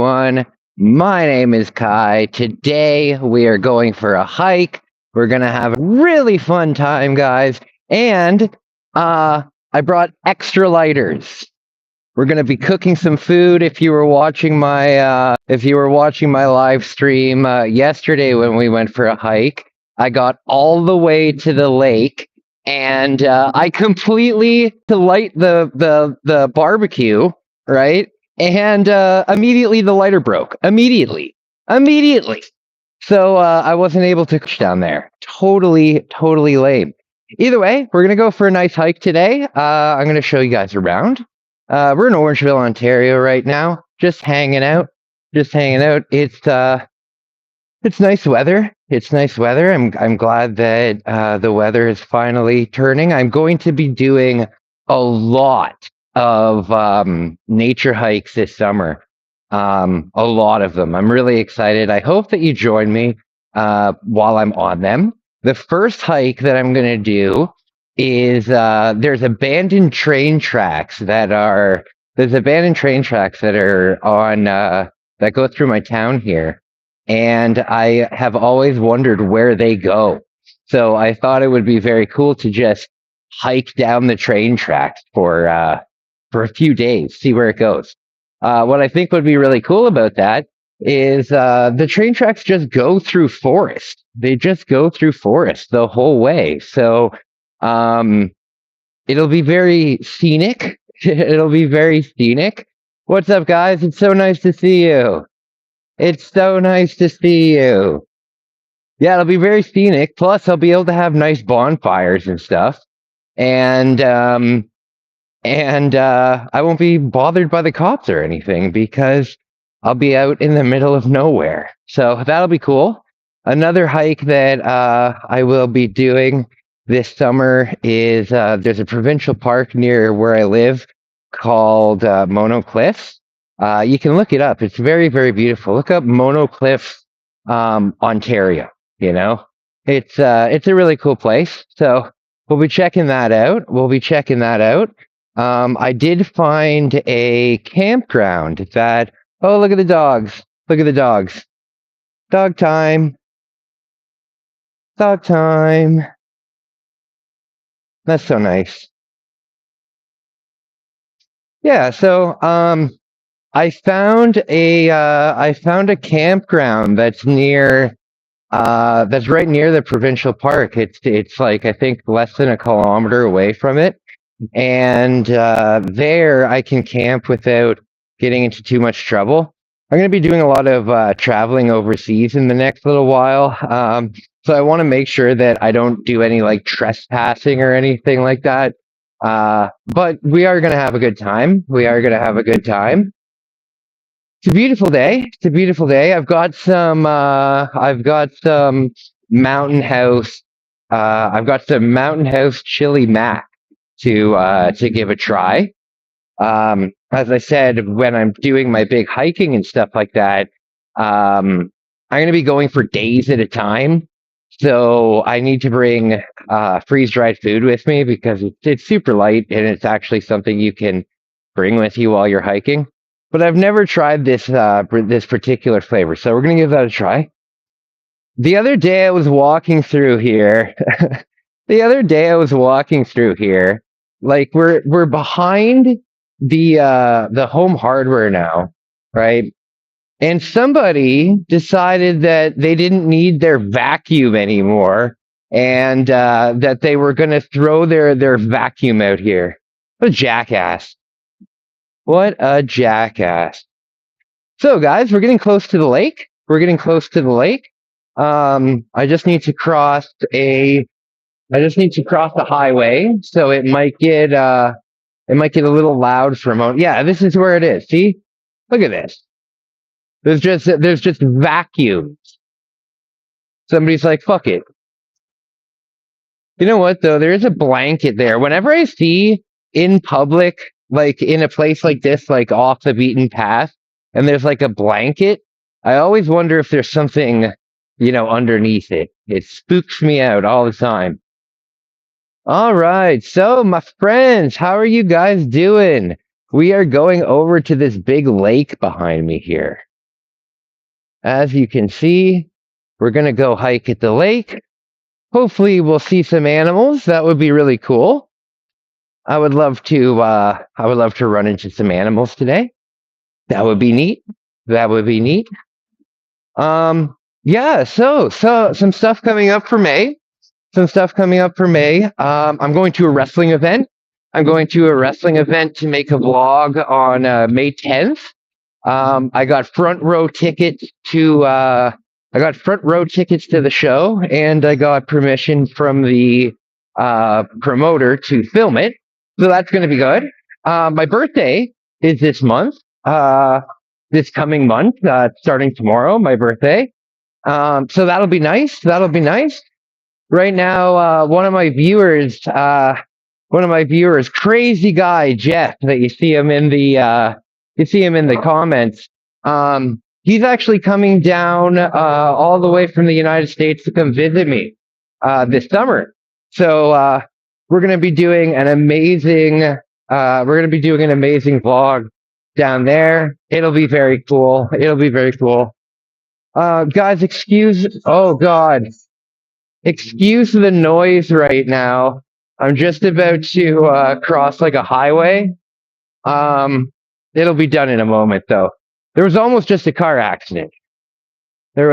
everyone. My name is Kai. Today we are going for a hike. We're gonna have a really fun time, guys. And I brought extra lighters. We're gonna be cooking some food. If you were watching my live stream yesterday when we went for a hike, I got all the way to the lake and I completely to light the barbecue, right? And immediately the lighter broke. Immediately. So I wasn't able to cook down there. Totally lame. Either way, we're gonna go for a nice hike today. I'm gonna show you guys around. We're in Orangeville, Ontario right now, just hanging out. It's nice weather. I'm glad that the weather is finally turning. I'm going to be doing a lot of nature hikes this summer. A lot of them. I'm really excited. I hope that you join me while I'm on them. The first hike that I'm going to do is there's abandoned train tracks that are on that go through my town here, and I have always wondered where they go. So I thought it would be very cool to just hike down the train tracks for a few days, see where it goes. What I think would be really cool about that is the train tracks just go through forest. They just go through forest the whole way. So um, it'll be very scenic. It'll be very scenic. What's up, guys? It's so nice to see you. It's so nice to see you. Yeah, it'll be very scenic. Plus, I'll be able to have nice bonfires and stuff. And I won't be bothered by the cops or anything because I'll be out in the middle of nowhere. So that'll be cool. Another hike that I will be doing this summer is there's a provincial park near where I live called Mono Cliffs. You can look it up. It's very beautiful. Look up Mono Cliffs, Ontario. You know, it's a really cool place. So we'll be checking that out. I did find a campground that. Oh, look at the dogs! Look at the dogs! Dog time! Dog time! That's so nice. Yeah. So I found a campground that's right near the provincial park. It's like I think less than a kilometer away from it, and there I can camp without getting into too much trouble. I'm going to be doing a lot of traveling overseas in the next little while, so I want to make sure that I don't do any like trespassing or anything like that. But we are going to have a good time. It's a beautiful day. I've got some mountain house. I've got some mountain house chili mac to give a try. As I said, when I'm doing my big hiking and stuff like that, I'm going to be going for days at a time. So I need to bring freeze dried food with me because it's super light and it's actually something you can bring with you while you're hiking. But I've never tried this particular flavor, so we're gonna give that a try. The other day I was walking through here. Like we're behind the home hardware now, right? And somebody decided that they didn't need their vacuum anymore, and that they were gonna throw their vacuum out here. What a jackass! What a jackass. So, guys, we're getting close to the lake. I just need to cross the highway, so it might get a little loud for a moment. Yeah, this is where it is. See? Look at this. There's just vacuums. Somebody's like, fuck it. You know what though? There is a blanket there. Whenever I see in public, like in a place like this, like off the beaten path, and there's like a blanket, I always wonder if there's something, underneath it. It spooks me out all the time. All right. So, my friends, how are you guys doing? We are going over to this big lake behind me here. As you can see, we're going to go hike at the lake. Hopefully we'll see some animals. That would be really cool. I would love to run into some animals today. That would be neat. That would be neat. Yeah, so some stuff coming up for May. Some stuff coming up for May. I'm going to a wrestling event. I'm going to a wrestling event to make a vlog on May 10th. I got front row tickets to the show, and I got permission from the promoter to film it. So that's going to be good. My birthday is this month. This coming month, starting tomorrow, my birthday. So that'll be nice. That'll be nice. Right now, one of my viewers, crazy guy Jeff, that you see him in the comments. He's actually coming down all the way from the United States to come visit me this summer. So we're gonna be doing an amazing vlog down there. It'll be very cool. Guys, excuse the noise right now. I'm just about to cross like a highway. It'll be done in a moment, though. There was almost just a car accident. All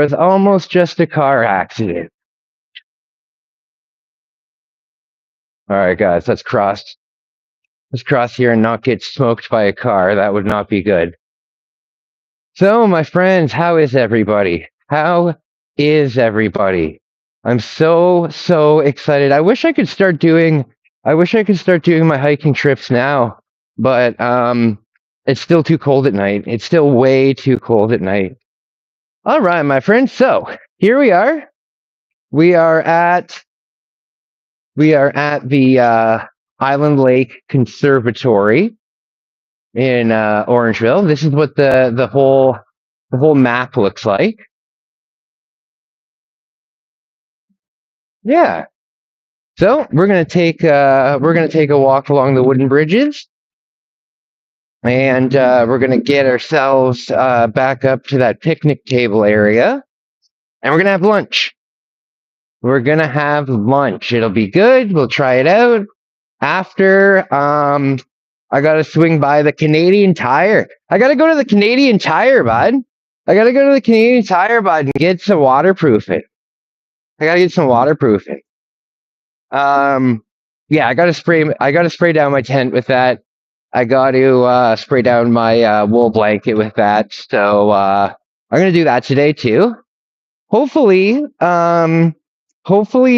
right, guys, let's cross. Let's cross here and not get smoked by a car. That would not be good. So, my friends, how is everybody? I'm so excited. I wish I could start doing my hiking trips now, but it's still too cold at night. It's still way too cold at night. All right, my friends. So, here we are. We are at the Island Lake Conservatory in Orangeville. This is what the whole map looks like. Yeah. So we're gonna take a walk along the wooden bridges, and we're gonna get ourselves back up to that picnic table area, and we're gonna have lunch. It'll be good. We'll try it out. After, I gotta swing by the Canadian Tire. I gotta go to the Canadian Tire, bud. And get some waterproofing. Yeah, I gotta spray down my tent with that. I got to spray down my wool blanket with that. So I'm gonna do that today too. Hopefully,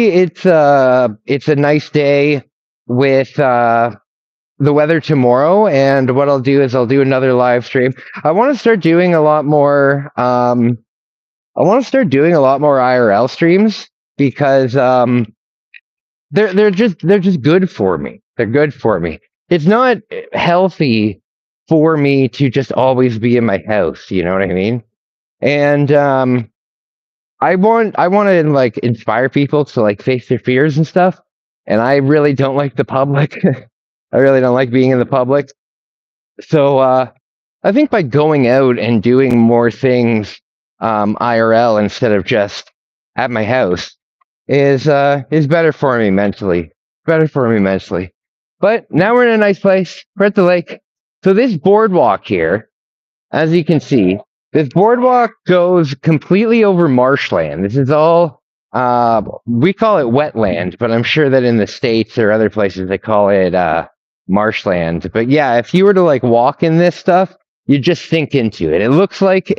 it's a nice day with the weather tomorrow. And what I'll do is I'll do another live stream. I want to start doing a lot more. IRL streams because they're just good for me. They're good for me. It's not healthy for me to just always be in my house. You know what I mean? And I want to like inspire people to like face their fears and stuff. And I really don't like the public. I really don't like being in the public. So I think by going out and doing more things IRL instead of just at my house is better for me mentally. But now we're in a nice place. We're at the lake. So this boardwalk here, as you can see, this boardwalk goes completely over marshland. This is all we call it wetland, but I'm sure that in the States or other places they call it marshland. But yeah, if you were to like walk in this stuff, you just sink into it. It looks like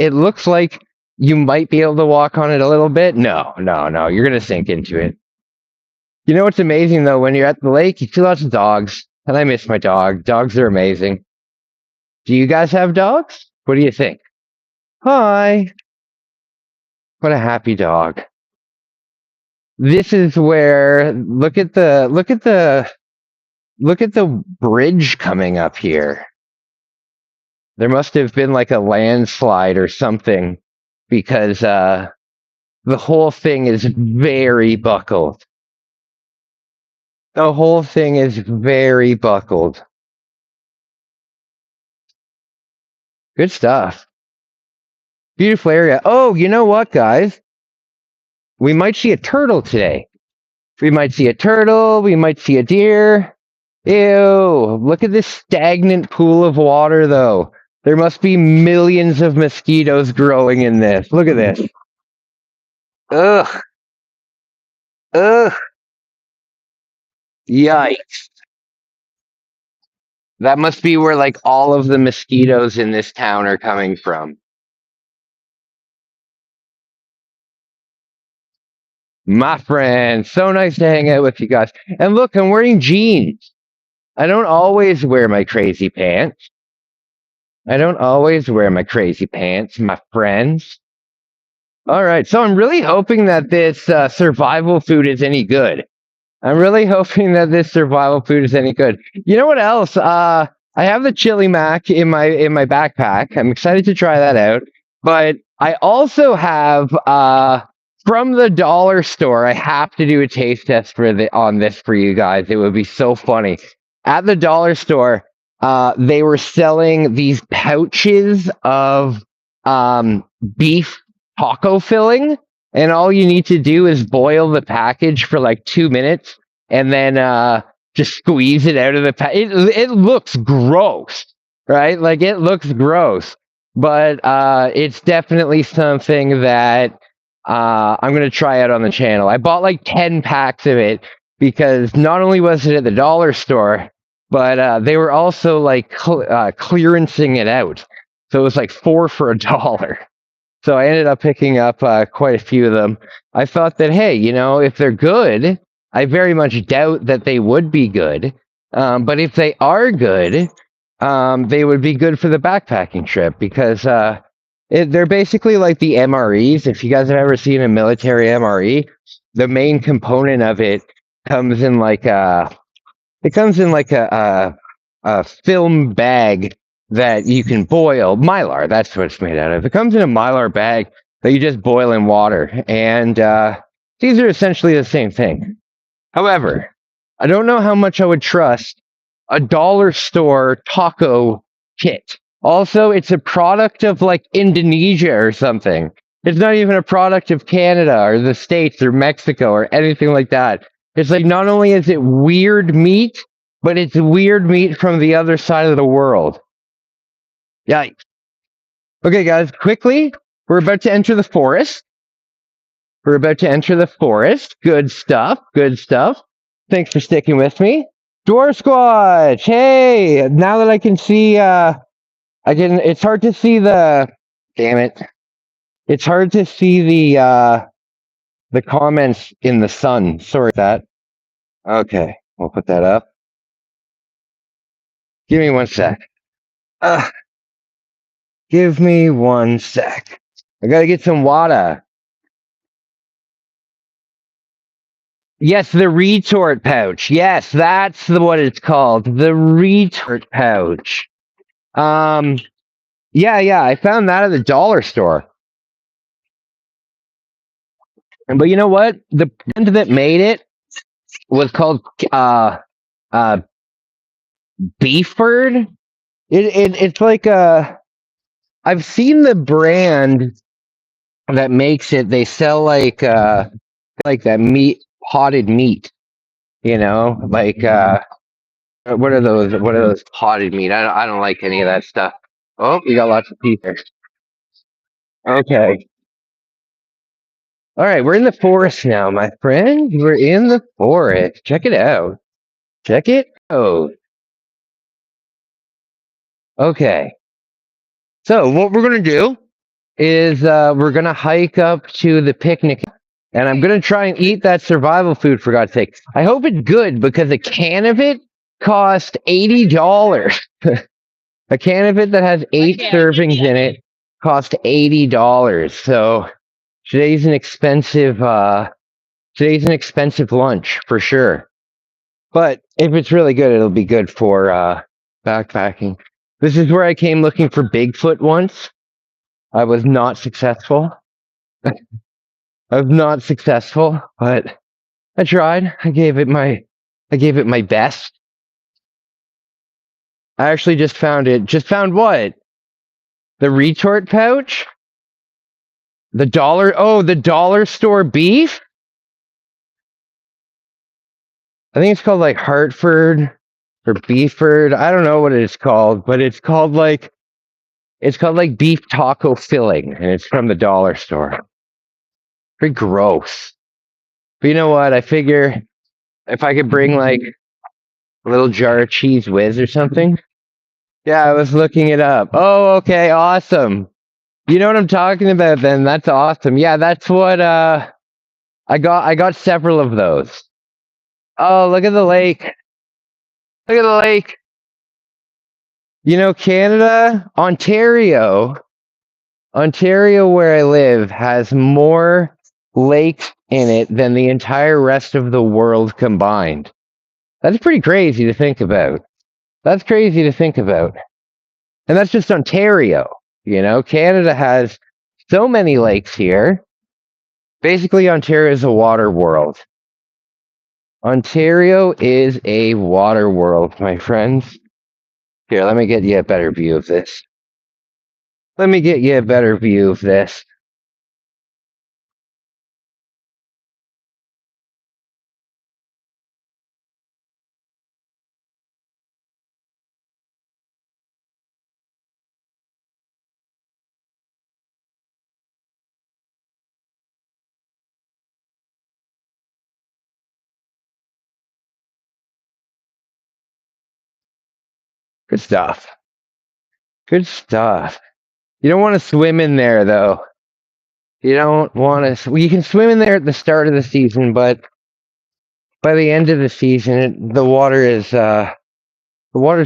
you might be able to walk on it a little bit. No, you're gonna sink into it. You know what's amazing though? When you're at the lake, you see lots of dogs, and I miss my dog. Dogs are amazing. Do you guys have dogs? What do you think? Hi. What a happy dog. This is where look at the bridge coming up here. There must have been like a landslide or something because the whole thing is very buckled. The whole thing is very buckled. Good stuff. Beautiful area. Oh, you know what, guys? We might see a turtle today. We might see a turtle. We might see a deer. Ew, look at this stagnant pool of water, though. There must be millions of mosquitoes growing in this. Look at this. Ugh. Ugh. Yikes. That must be where, like, all of the mosquitoes in this town are coming from. My friend, so nice to hang out with you guys. And look, I'm wearing jeans. I don't always wear my crazy pants. I don't always wear my crazy pants, my friends. All right, so I'm really hoping that this survival food is any good. I'm really hoping that this survival food is any good. You know what else? I have the chili mac in my backpack. I'm excited to try that out. But I also have from the dollar store. I have to do a taste test on this for you guys. It would be so funny. At the dollar store, they were selling these pouches of beef taco filling, and all you need to do is boil the package for like 2 minutes and then just squeeze it out of the it looks gross, right? Like it looks gross, but it's definitely something that I'm gonna try out on the channel. I bought like 10 packs of it because not only was it at the dollar store, but they were also like clearancing it out, so it was like four for $1. So I ended up picking up quite a few of them. I thought that, hey, if they're good, I very much doubt that they would be good. But if they are good, they would be good for the backpacking trip because they're basically like the MREs. If you guys have ever seen a military MRE, the main component of it comes in like a film bag that you can boil. Mylar, that's what it's made out of. It comes in a Mylar bag that you just boil in water. And these are essentially the same thing. However, I don't know how much I would trust a dollar store taco kit. Also, it's a product of like Indonesia or something. It's not even a product of Canada or the States or Mexico or anything like that. It's like not only is it weird meat, but it's weird meat from the other side of the world. Yikes. Okay, guys, quickly, we're about to enter the forest. We're about to enter the forest. Good stuff. Good stuff. Thanks for sticking with me. Dwarf Squatch, hey! Now that I can see, it's hard to see damn it. It's hard to see the comments in the sun. Sorry for that. Okay, we'll put that up. Give me 1 sec. Give me 1 sec. I gotta get some water. Yes, the retort pouch. Yes, that's what it's called. The retort pouch. Yeah, I found that at the dollar store. But you know what? The brand that made it was called Beeford. It's like I've seen the brand that makes it. They sell like that meat, potted meat. Like what are those? What are those potted meat? I don't like any of that stuff. Oh, we got lots of people. Okay. All right, we're in the forest now, my friend. We're in the forest. Check it out. Check it out. Okay. So what we're gonna do is we're gonna hike up to the picnic, and I'm gonna try and eat that survival food for God's sake. I hope it's good because a can of it cost $80. A can of it that has 8 servings in it cost $80. So today's an expensive lunch for sure. But if it's really good, it'll be good for backpacking. This is where I came looking for Bigfoot once. I was not successful. I was not successful, but I tried. I gave it my best. I actually just found it. Just found what? The retort pouch? The dollar, oh, the dollar store beef? I think it's called like Hartford or Beeford. I don't know what it's called, but it's called like beef taco filling, and it's from the dollar store. Pretty gross. But you know what? I figure if I could bring like a little jar of cheese whiz or something. Yeah, I was looking it up. Oh, okay, awesome. You know what I'm talking about then? That's awesome. Yeah, that's what I got several of those. Oh, look at the lake. Look at the lake. You know, Canada, Ontario where I live has more lakes in it than the entire rest of the world combined. That's pretty crazy to think about. That's crazy to think about. And that's just Ontario. You know, Canada has so many lakes here. Basically, Ontario is a water world. Ontario is a water world, my friends. Here, let me get you a better view of this. Let me get you a better view of this. Good stuff. Good stuff. You don't want to swim in there, though. You don't want to. Well, you can swim in there at the start of the season, but by the end of the season, the water's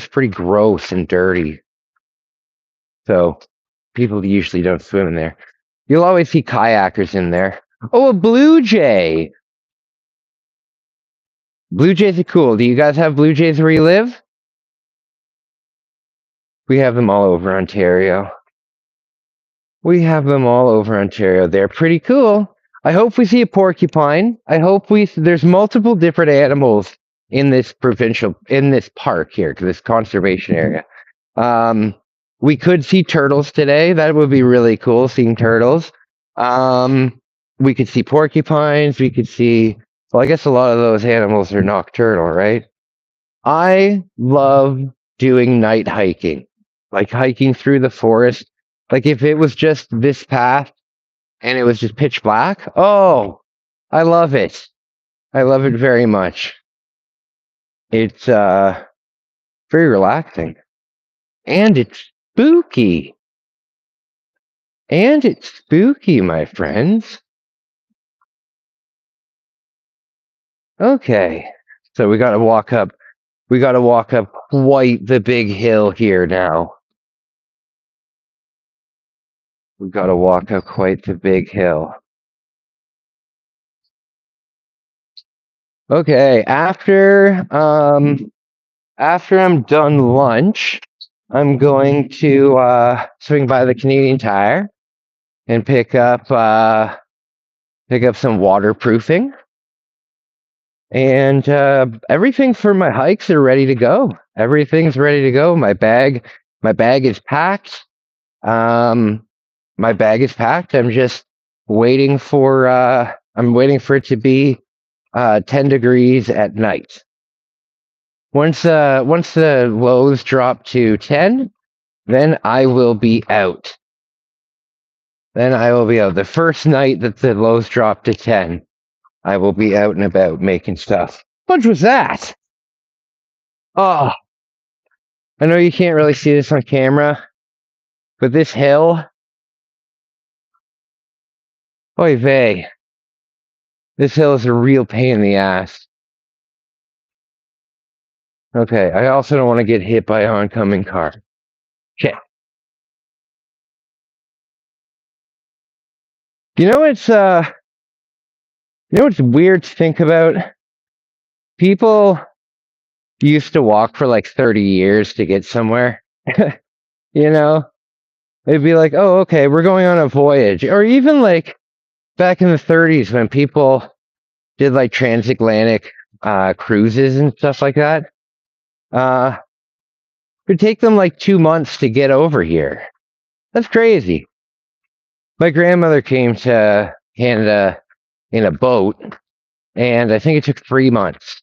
pretty gross and dirty. So people usually don't swim in there. You'll always see kayakers in there. Oh, a blue jay. Blue jays are cool. Do you guys have blue jays where you live? We have them all over Ontario. We have them all over Ontario. They're pretty cool. I hope we see a porcupine. There's multiple different animals in this park here, this conservation area. We could see turtles today. That would be really cool, seeing turtles. We could see porcupines. Well, I guess a lot of those animals are nocturnal, right? I love doing night hiking, like hiking through the forest. Like if it was just this path and it was just pitch black. Oh, I love it. I love it very much. It's very relaxing. And it's spooky. And it's spooky, my friends. Okay. So we gotta walk up quite the big hill here now. We gotta walk up quite the big hill. Okay, after I'm done lunch, I'm going to swing by the Canadian Tire and pick up some waterproofing, and everything for my hikes are ready to go. Everything's ready to go. My bag is packed. My bag is packed. I'm just waiting for it to be 10 degrees at night. Once the lows drop to 10, then I will be out. The first night that the lows drop to 10, I will be out and about making stuff. What was that? Oh, I know you can't really see this on camera, but this hill, oy vey, this hill is a real pain in the ass. Okay, I also don't want to get hit by an oncoming car. Okay. You know what's weird to think about? People used to walk for like 30 years to get somewhere. You know, they'd be like, "Oh, okay, we're going on a voyage," or even like back in the 30s when people did like transatlantic cruises and stuff like that. Uh, it would take them like 2 months to get over here. That's crazy. My grandmother came to Canada in a boat, and I think it took 3 months.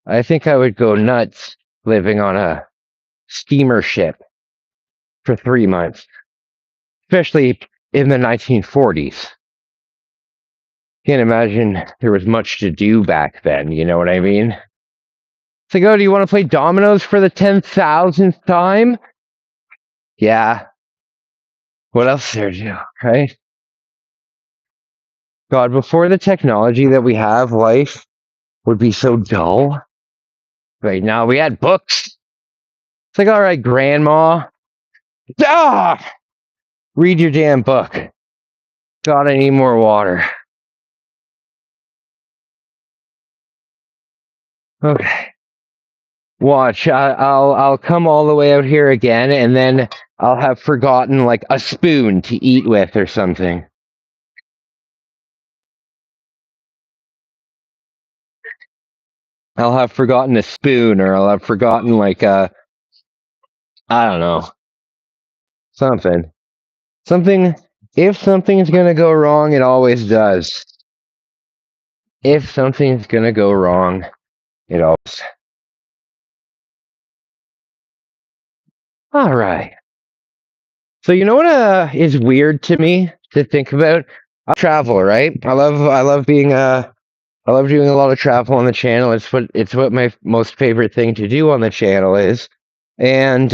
I think I would go nuts living on a steamer ship for 3 months, especially in the 1940s. Can't imagine there was much to do back then, you know what I mean? It's like, oh, do you want to play dominoes for the 10,000th time? Yeah. What else is there to do, right? God, before the technology that we have, life would be so dull. Right now, we had books. It's like, all right, grandma, read your damn book. God, I need more water. Okay. Watch. I'll come all the way out here again, and then I'll have forgotten like a spoon to eat with or something. I'll have forgotten a spoon, or I'll have forgotten like I don't know, something. Something. If something's gonna go wrong, it always does. If something's gonna go wrong, it always. All right. So you know what is weird to me to think about? I travel, right? I love being I love doing a lot of travel on the channel. It's what my most favorite thing to do on the channel is. And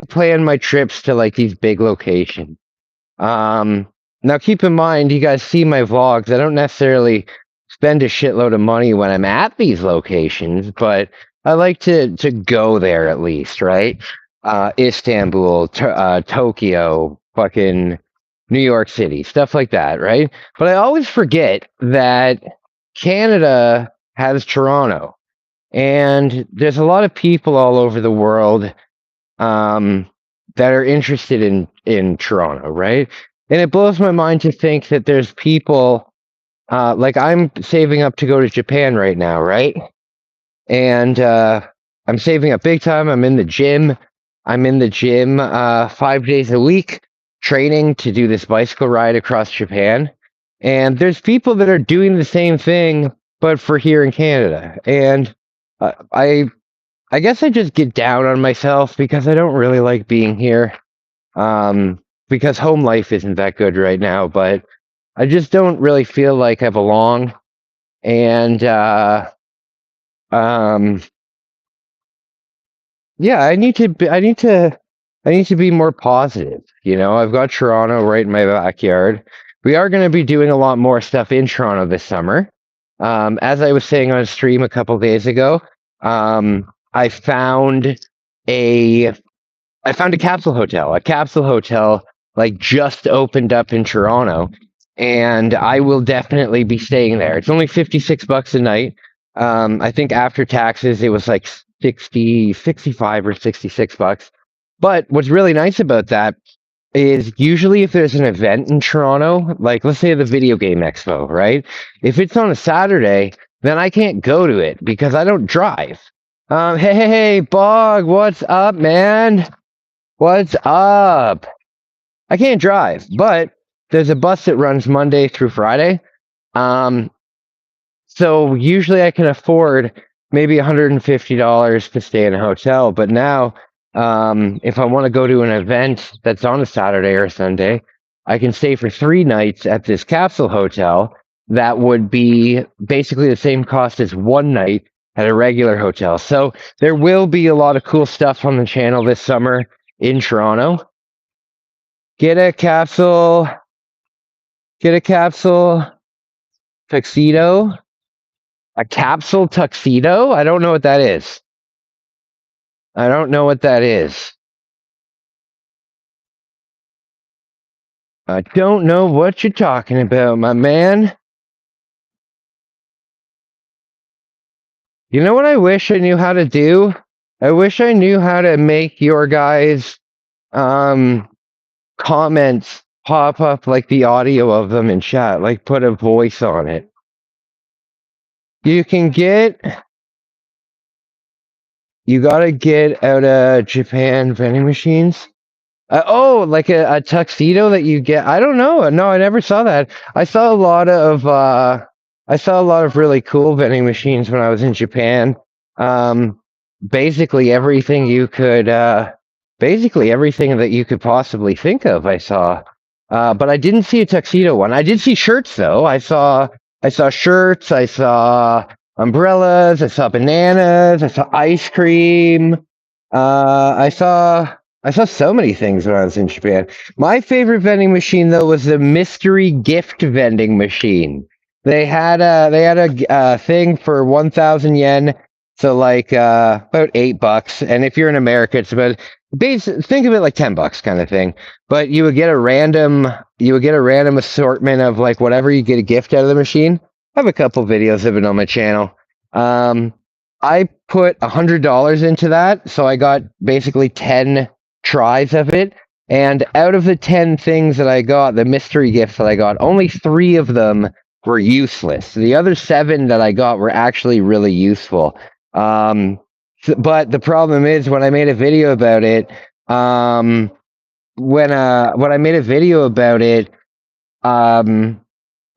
plan my trips to like these big locations. Um, Now keep in mind, you guys see my vlogs. I don't necessarily spend a shitload of money when I'm at these locations, but I like to go there at least, right? Istanbul, Tokyo, fucking New York City, stuff like that, right? But I always forget that Canada has Toronto, and there's a lot of people all over the world um, that are interested in Toronto, right? And it blows my mind to think that there's people like I'm saving up to go to Japan right now, right? And I'm saving up big time. I'm in the gym. I'm in the gym 5 days a week, training to do this bicycle ride across Japan. And there's people that are doing the same thing, but for here in Canada. And uh, I I guess I just get down on myself because I don't really like being here. Because home life isn't that good right now, but I just don't really feel like I belong. And um, yeah, I need to be more positive. You know, I've got Toronto right in my backyard. We are going to be doing a lot more stuff in Toronto this summer. As I was saying on a stream a couple days ago, I found a I found a capsule hotel. A capsule hotel like just opened up in Toronto, and I will definitely be staying there. It's only $56 a night. I think after taxes it was like 65 or $66. But what's really nice about that is usually if there's an event in Toronto, like let's say the video game expo, right? If it's on a Saturday, then I can't go to it because I don't drive. Hey, Bog, what's up, man? What's up? I can't drive, but there's a bus that runs Monday through Friday. Um, so usually I can afford maybe $150 to stay in a hotel. But now, if I want to go to an event that's on a Saturday or a Sunday, I can stay for 3 nights at this capsule hotel. That would be basically the same cost as one night at a regular hotel. So there will be a lot of cool stuff on the channel this summer in Toronto. Get a capsule. Get a capsule tuxedo. A capsule tuxedo? I don't know what that is. I don't know what that is. I don't know what you're talking about, my man. You know what I wish I knew how to do? I wish I knew how to make your guys' um, comments pop up like the audio of them in chat, like put a voice on it. You can get, you gotta get out of Japan vending machines. Oh, like a tuxedo that you get. I don't know. No, I never saw that. I saw a lot of really cool vending machines when I was in Japan. Um, basically everything you could, basically everything that you could possibly think of, I saw. But I didn't see a tuxedo one. I did see shirts though. I saw shirts. I saw umbrellas. I saw bananas. I saw ice cream. I saw. I saw so many things when I was in Japan. My favorite vending machine, though, was the mystery gift vending machine. They had a thing for 1,000 yen, so like about $8. And if you're in America, it's about think of it like $10 kind of thing. But you would get a random assortment of like whatever you get a gift out of the machine. I have a couple videos of it on my channel. Um, I put $100 into that, so I got basically 10 tries of it. And out of the 10 things that I got, the mystery gifts that I got, only 3 of them were useless. The other 7 that I got were actually really useful. But the problem is when I made a video about it, when I made a video about it, um,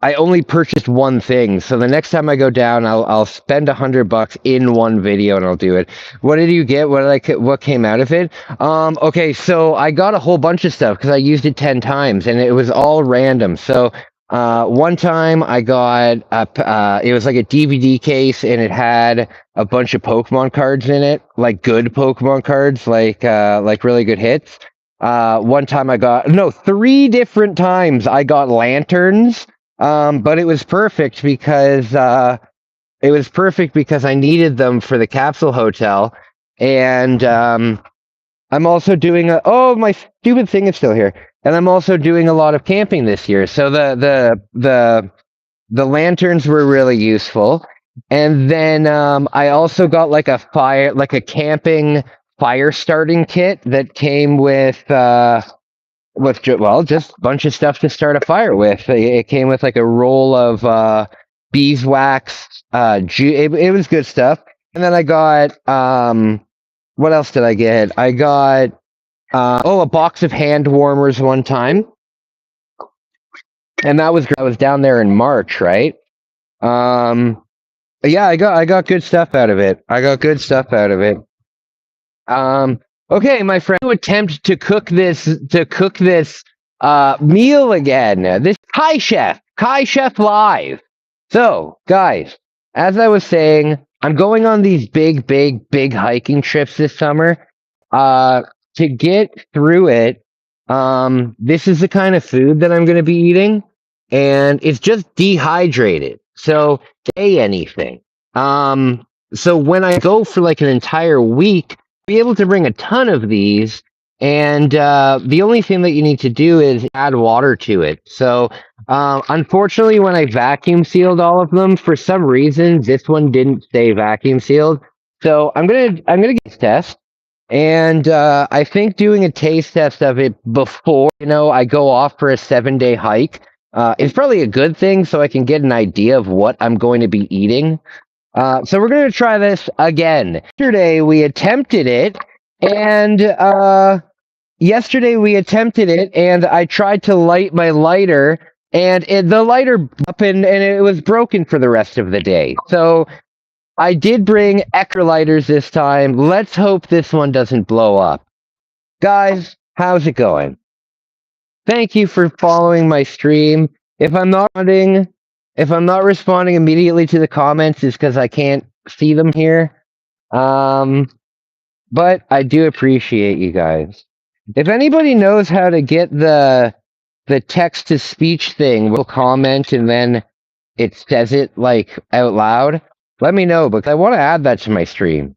I only purchased one thing, so the next time I go down, I'll spend $100 in one video and I'll do it. What did you get? What came out of it? Okay, so I got a whole bunch of stuff because I used it 10 times and it was all random. So one time I got it was like a DVD case and it had a bunch of Pokemon cards in it, like good Pokemon cards, like really good hits. One time I got no 3 different times I got lanterns. But it was perfect because I needed them for the capsule hotel, and I'm also doing my stupid thing is still here, and I'm also doing a lot of camping this year. So the lanterns were really useful, and then I also got like a camping fire starting kit that came with just a bunch of stuff to start a fire with. It came with like a roll of beeswax. It was good stuff. And then I got what else did I get? I got a box of hand warmers one time, and I was down there in March, right? Yeah, I got good stuff out of it. I got good stuff out of it. Okay, my friend, attempt to cook this meal again. This Kai Chef Live. So, guys, as I was saying, I'm going on these big hiking trips this summer. To get through it, this is the kind of food that I'm going to be eating, and it's just dehydrated. So, say anything. So when I go for like an entire week, be able to bring a ton of these, and the only thing that you need to do is add water to it. So unfortunately, when I vacuum sealed all of them, for some reason this one didn't stay vacuum sealed. So I'm gonna get a test, and I think doing a taste test of it before I go off for a 7-day hike is probably a good thing, so I can get an idea of what I'm going to be eating. So we're going to try this again. Yesterday we attempted it, and I tried to light my lighter, and the lighter up and it was broken for the rest of the day. So I did bring extra lighters this time. Let's hope this one doesn't blow up. Guys, how's it going? Thank you for following my stream. If I'm not responding immediately to the comments, it's because I can't see them here. But I do appreciate you guys. If anybody knows how to get the text to speech thing, will comment and then it says it like out loud, let me know because I want to add that to my stream.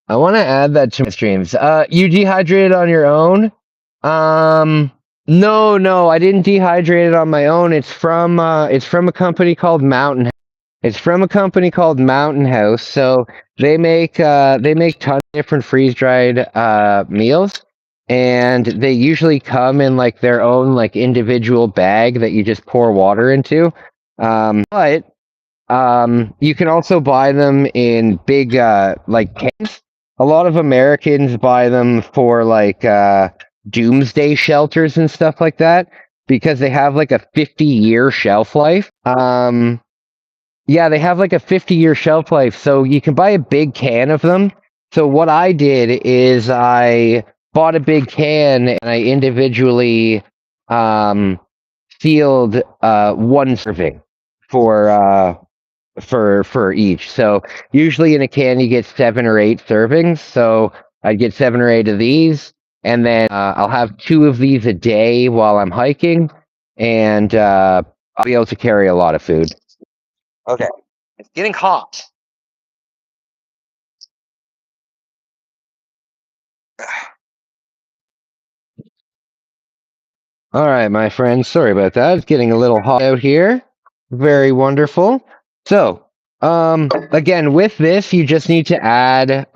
I want to add that to my streams. You dehydrated on your own? No, I didn't dehydrate it on my own. It's from a company called Mountain. It's from a company called Mountain House. So they make tons of different freeze dried meals, and they usually come in like their own like individual bag that you just pour water into. But you can also buy them in big like cans. A lot of Americans buy them for like doomsday shelters and stuff like that because they have like a 50-year shelf life. Yeah, they have like a 50-year shelf life, so you can buy a big can of them. So what I did is I bought a big can and I individually um, sealed one serving for for each. So usually in a can you get 7 or 8 servings. So I'd get 7 or 8 of these, and then I'll have 2 of these a day while I'm hiking, and I'll be able to carry a lot of food. Okay, it's getting hot. All right, my friends. Sorry about that. It's getting a little hot out here. Very wonderful. So, again, with this, you just need to add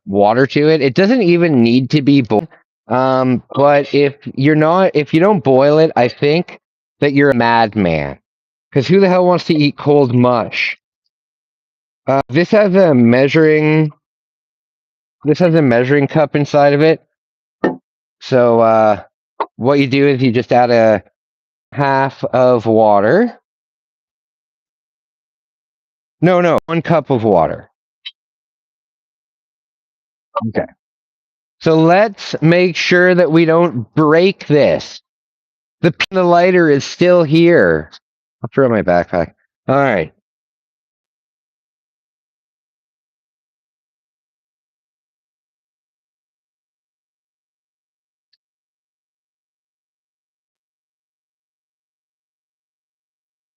water to it. It doesn't even need to be boiled. But if you don't boil it, I think that you're a madman. Because who the hell wants to eat cold mush? This has a measuring. This has a measuring cup inside of it. So, what you do is you just add a half of water. No, 1 cup of water. Okay. So let's make sure that we don't break this. The lighter is still here. I'll throw my backpack. All right.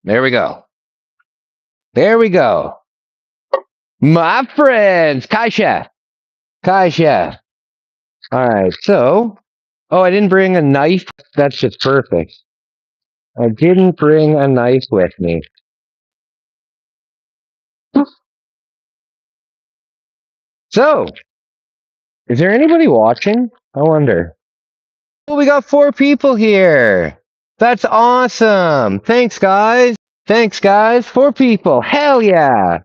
There we go. There we go. My friends. Kai Chef. Kai Chef. All right. So, oh, I didn't bring a knife. That's just perfect. I didn't bring a knife with me. So, is there anybody watching? I wonder. Oh, we got 4 people here. That's awesome. Thanks, guys. Thanks, guys. 4 people. Hell yeah.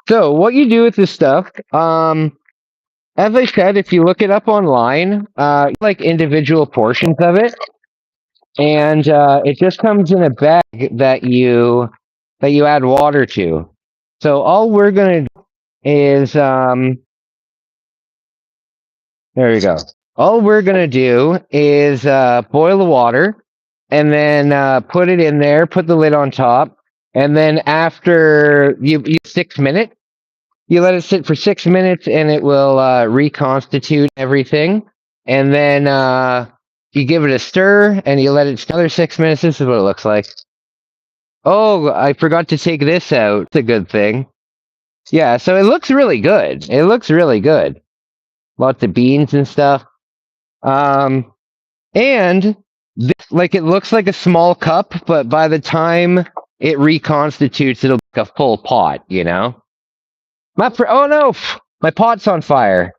So, what you do with this stuff, as I said, if you look it up online, like individual portions of it, and it just comes in a bag that you add water to. So, all we're gonna do is there you go. All we're gonna do is boil the water, and then put it in there. Put the lid on top, and then after you 6 minutes, you let it sit for 6 minutes, and it will reconstitute everything. And then you give it a stir, and you let it another 6 minutes. This is what it looks like. Oh, I forgot to take this out. It's a good thing. Yeah, so it looks really good. It looks really good. Lots of beans and stuff. Um, and this, like it looks like a small cup, but by the time it reconstitutes, it'll be like a full pot. Oh no, my pot's on fire.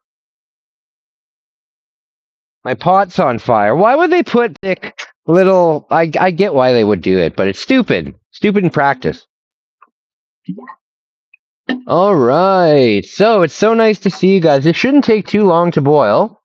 My pot's on fire. Why would they put thick little? I get why they would do it, but it's stupid. Stupid in practice. All right. So it's so nice to see you guys. It shouldn't take too long to boil.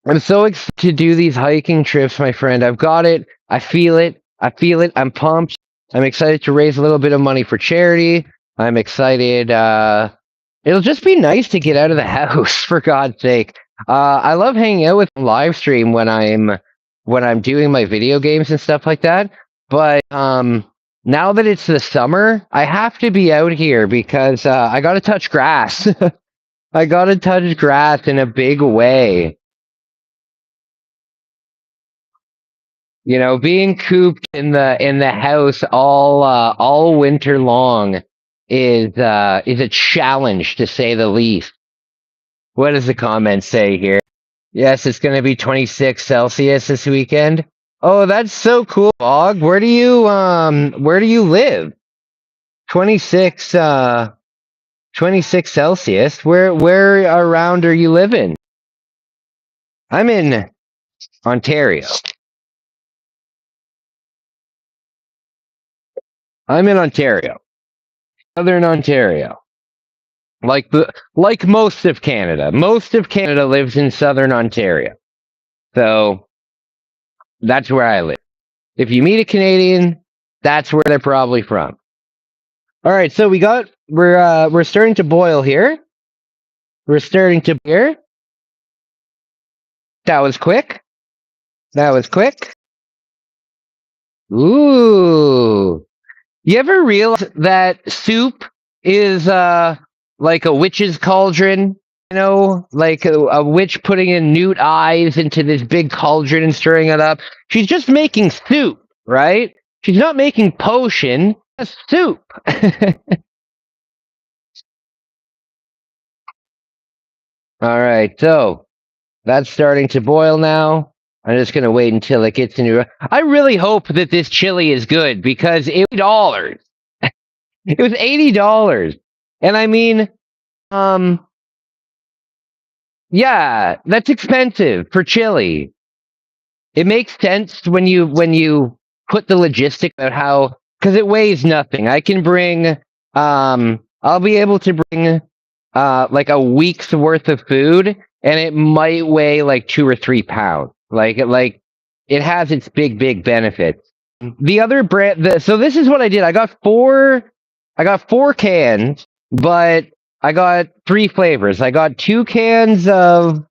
I'm so excited to do these hiking trips, my friend. I've got it. I feel it. I feel it. I'm pumped. I'm excited to raise a little bit of money for charity. I'm excited. It'll just be nice to get out of the house, for God's sake. I love hanging out with live stream when I'm doing my video games and stuff like that. But now that it's the summer, I have to be out here because I got to touch grass. I got to touch grass in a big way. Being cooped in the house all winter long is a challenge to say the least. What does the comment say here? Yes, it's going to be 26 Celsius this weekend. Oh, that's so cool, Bog. Where do you live? 26 26 Celsius. Where around are you living? I'm in Ontario. I'm in Ontario. Southern Ontario. like most of Canada. Most of Canada lives in southern Ontario. So that's where I live. If you meet a Canadian, that's where they're probably from. All right, so we're starting to boil here. We're starting to here. That was quick. That was quick. Ooh. You ever realize that soup is like a witch's cauldron? You know, like a witch putting in newt eyes into this big cauldron and stirring it up. She's just making soup, right? She's not making potion. That's soup. All right, so that's starting to boil now. I'm just gonna wait until it gets into. I really hope that this chili is good because $80. It was $80, and I mean, um, yeah, that's expensive for chili. It makes sense when you put the logistic about how because it weighs nothing. I can bring I'll be able to bring like a week's worth of food and it might weigh like 2 or 3 pounds. It has its big benefits. The other so this is what I did. I got four cans, but I got three flavors. I got 2 cans of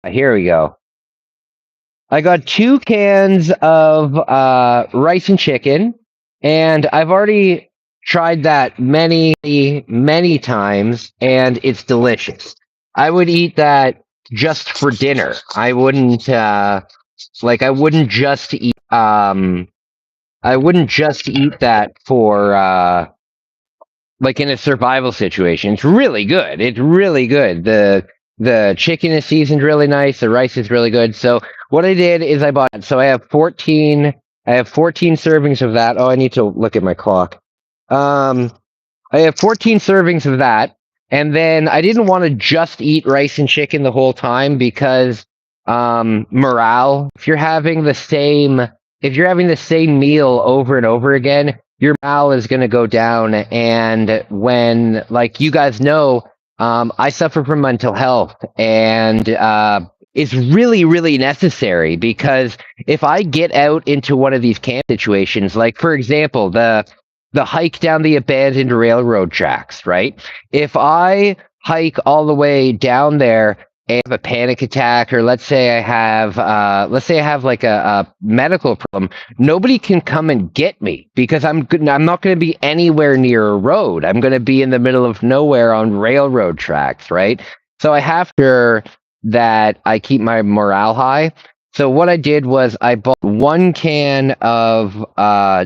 here we go. I got 2 cans of rice and chicken, and I've already tried that many times, and it's delicious. I would eat that just for dinner. I wouldn't I wouldn't just eat that for like in a survival situation. It's really good. It's really good. The chicken is seasoned really nice. The rice is really good. So what I did is I bought. So I have 14 servings of that. Oh, I need to look at my clock. Um, I have 14 servings of that, and then I didn't want to just eat rice and chicken the whole time because morale. If you're having the same meal over and over again, your morale is going to go down. And when, like you guys know, I suffer from mental health, and it's really necessary because if I get out into one of these camp situations, like for example, the hike down the abandoned railroad tracks, right? If I hike all the way down there and have a panic attack, or let's say I have like a medical problem, nobody can come and get me because I'm not going to be anywhere near a road. I'm going to be in the middle of nowhere on railroad tracks, right? So I have to that I keep my morale high. So what I did was I bought 1 can of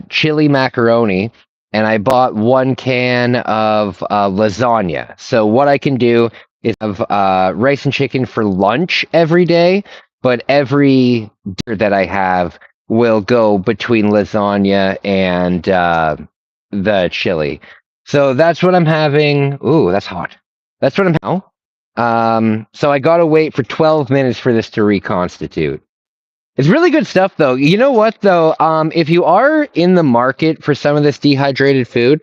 chili macaroni, and I bought 1 can of lasagna. So what I can do is have rice and chicken for lunch every day, but every dinner that I have will go between lasagna and the chili. So that's what I'm having. Ooh, that's hot. That's what I'm having. So I gotta wait for 12 minutes for this to reconstitute. It's really good stuff, though. You know what, though? If you are in the market for some of this dehydrated food,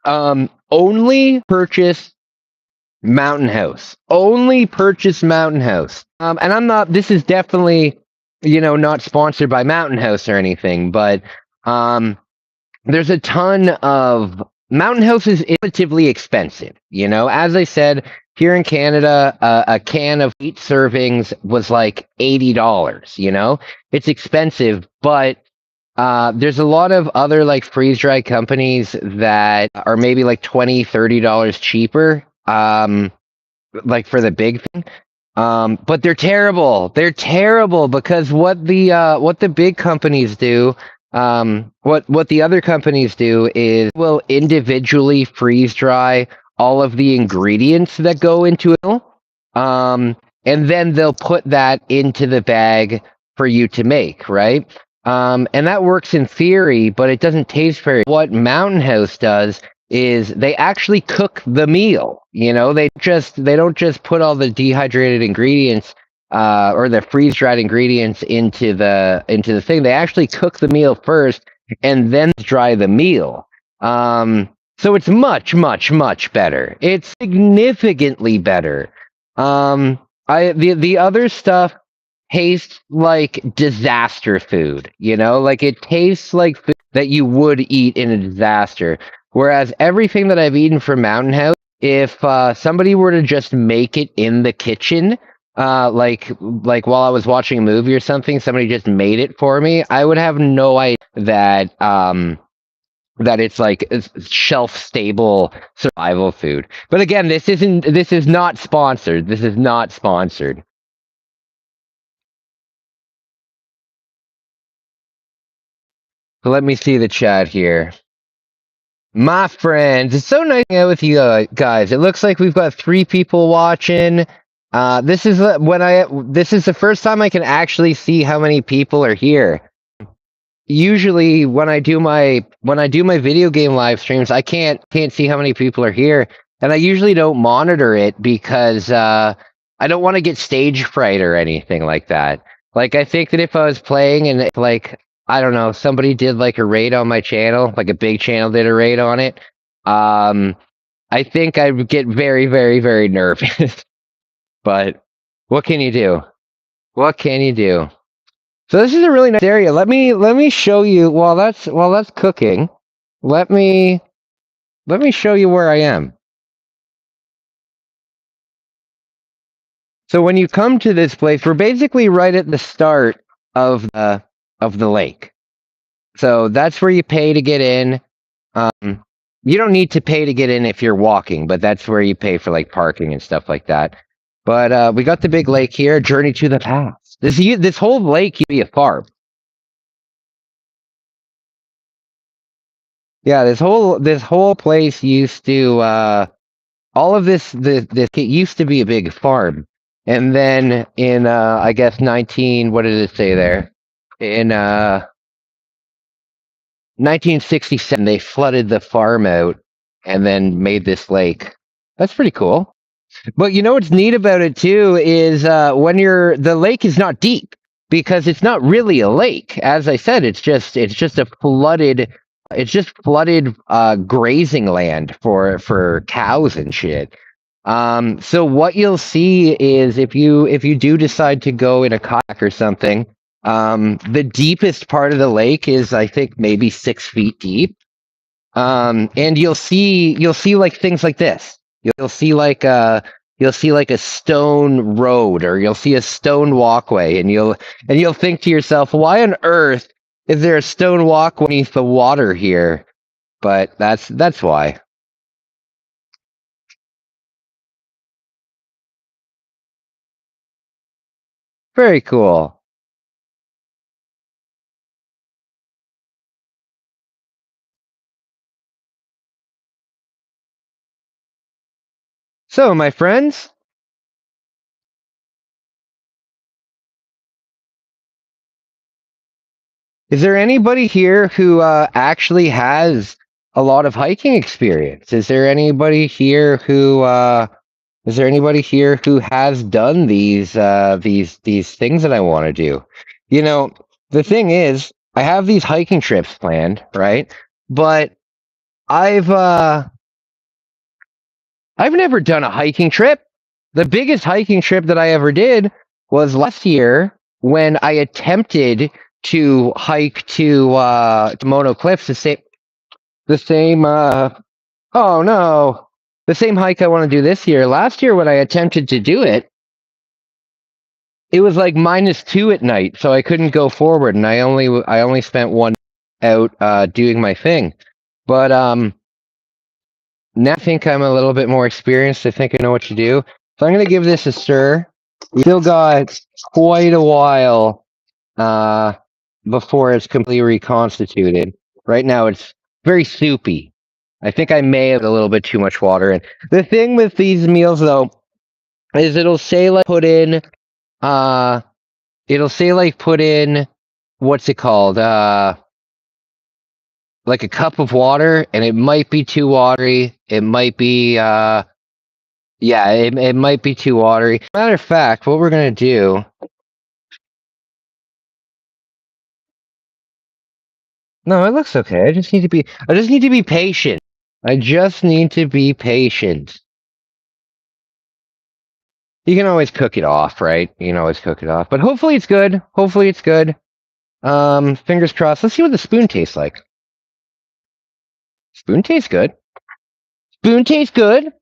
only purchase Mountain House. Only purchase Mountain House. And I'm not. This is definitely, not sponsored by Mountain House or anything, but there's a ton of Mountain House is relatively expensive. As I said, here in Canada, a can of 8 servings was like $80. It's expensive, but there's a lot of other like freeze dried companies that are maybe like $20, $30 cheaper. Like for the big thing. But they're terrible. They're terrible because what the big companies do, what the other companies do is will individually freeze dry all of the ingredients that go into it. And then they'll put that into the bag for you to make, right? And that works in theory, but it doesn't taste very. What Mountain House does is they actually cook the meal. They don't just put all the dehydrated ingredients or the freeze dried ingredients into the thing. They actually cook the meal first and then dry the meal. So it's much, much, much better. It's significantly better. The other stuff tastes like disaster food, you know? Like it tastes like food that you would eat in a disaster. Whereas everything that I've eaten from Mountain House, if somebody were to just make it in the kitchen, like while I was watching a movie or something, somebody just made it for me, I would have no idea that it's like shelf stable survival food. But again, this is not sponsored. This is not sponsored. So let me see the chat here. My friends, it's so nice to hang out with you guys. It looks like we've got 3 people watching. This is the first time I can actually see how many people are here. Usually when I do my video game live streams, I can't see how many people are here, and I usually don't monitor it because I don't want to get stage fright or anything like that. Like I think that if I was playing and like I don't know, somebody did like a raid on my channel, like a big channel did a raid on it, um, I think I would get very, very, very nervous. But what can you do? What can you do? So this is a really nice area. Let me show you while that's cooking. Let me let me show you where I am. So when you come to this place, we're basically right at the start of the lake. So that's where you pay to get in. You don't need to pay to get in if you're walking, but that's where you pay for like parking and stuff like that. But we got the big lake here. Journey to the past. This whole lake used to be a farm. Yeah, this whole place used to all of this it used to be a big farm, and then in I guess 19 what did it say there in 1967 they flooded the farm out and then made this lake. That's pretty cool. But you know what's neat about it too is when you're the lake is not deep because it's not really a lake. As I said, it's just a flooded it's just flooded grazing land for cows and shit. So what you'll see is if you do decide to go in a kayak or something, the deepest part of the lake is I think maybe 6 feet deep. And you'll see like things like this. You'll see like you'll see like a stone road or you'll see a stone walkway and you'll think to yourself, why on earth is there a stone walkway beneath the water here? But that's why. Very cool. So, my friends, is there anybody here who actually has a lot of hiking experience? Is there anybody here who has done these things that I want to do? You know, the thing is, I have these hiking trips planned, right? But I've uh I've never done a hiking trip. The biggest hiking trip that I ever did was last year when I attempted to hike to Mono Cliffs, the same oh no, the same hike I want to do this year. Last year when I attempted to do it, it was like -2 at night, so I couldn't go forward, and I only spent one out doing my thing. But now I think I'm a little bit more experienced. I think I know what to do. So I'm gonna give this a stir. We still got quite a while before it's completely reconstituted. Right now it's very soupy. I think I may have a little bit too much water in. The thing with these meals though is uh it'll say like put in what's it called? Like a cup of water and it might be too watery. It might be yeah, it might be too watery. Matter of fact, what we're gonna do. No, it looks okay. I just need to be patient. I just need to be patient. You can always cook it off, right? You can always cook it off. But hopefully it's good. Hopefully it's good. Fingers crossed. Let's see what the spoon tastes like. Spoon tastes good. Spoon tastes good.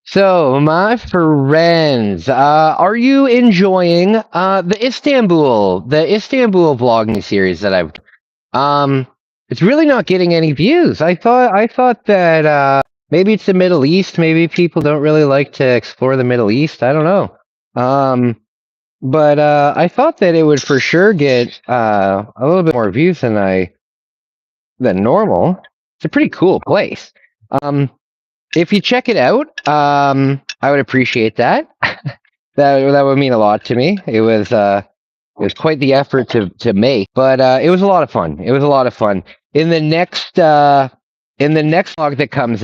So, my friends, are you enjoying the Istanbul vlogging series that I've it's really not getting any views. I thought that maybe it's the Middle East, maybe people don't really like to explore the Middle East. I don't know. But I thought that it would for sure get a little bit more views than normal. It's a pretty cool place. Um, if you check it out, I would appreciate that. That would mean a lot to me. It was quite the effort to make, but it was a lot of fun. It was a lot of fun. In the next vlog that comes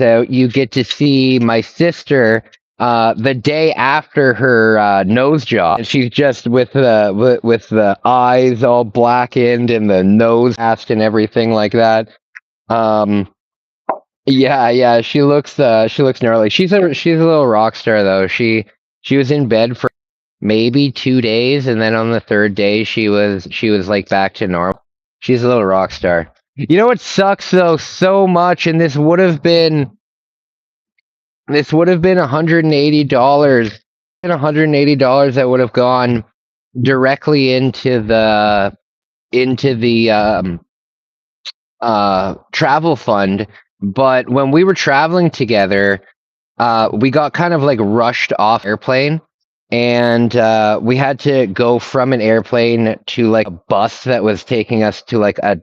out, you get to see my sister the day after her nose job. And she's just with the eyes all blackened and the nose cast and everything like that. Um, yeah, she looks gnarly. She's a little rock star though. She was in bed for maybe 2 days, and then on the third day she was like back to normal. She's a little rock star. You know what sucks though so much, and this would have been $180. $180 that would have gone directly into the travel fund. But when we were traveling together, we got kind of like rushed off airplane, and we had to go from an airplane to like a bus that was taking us to like a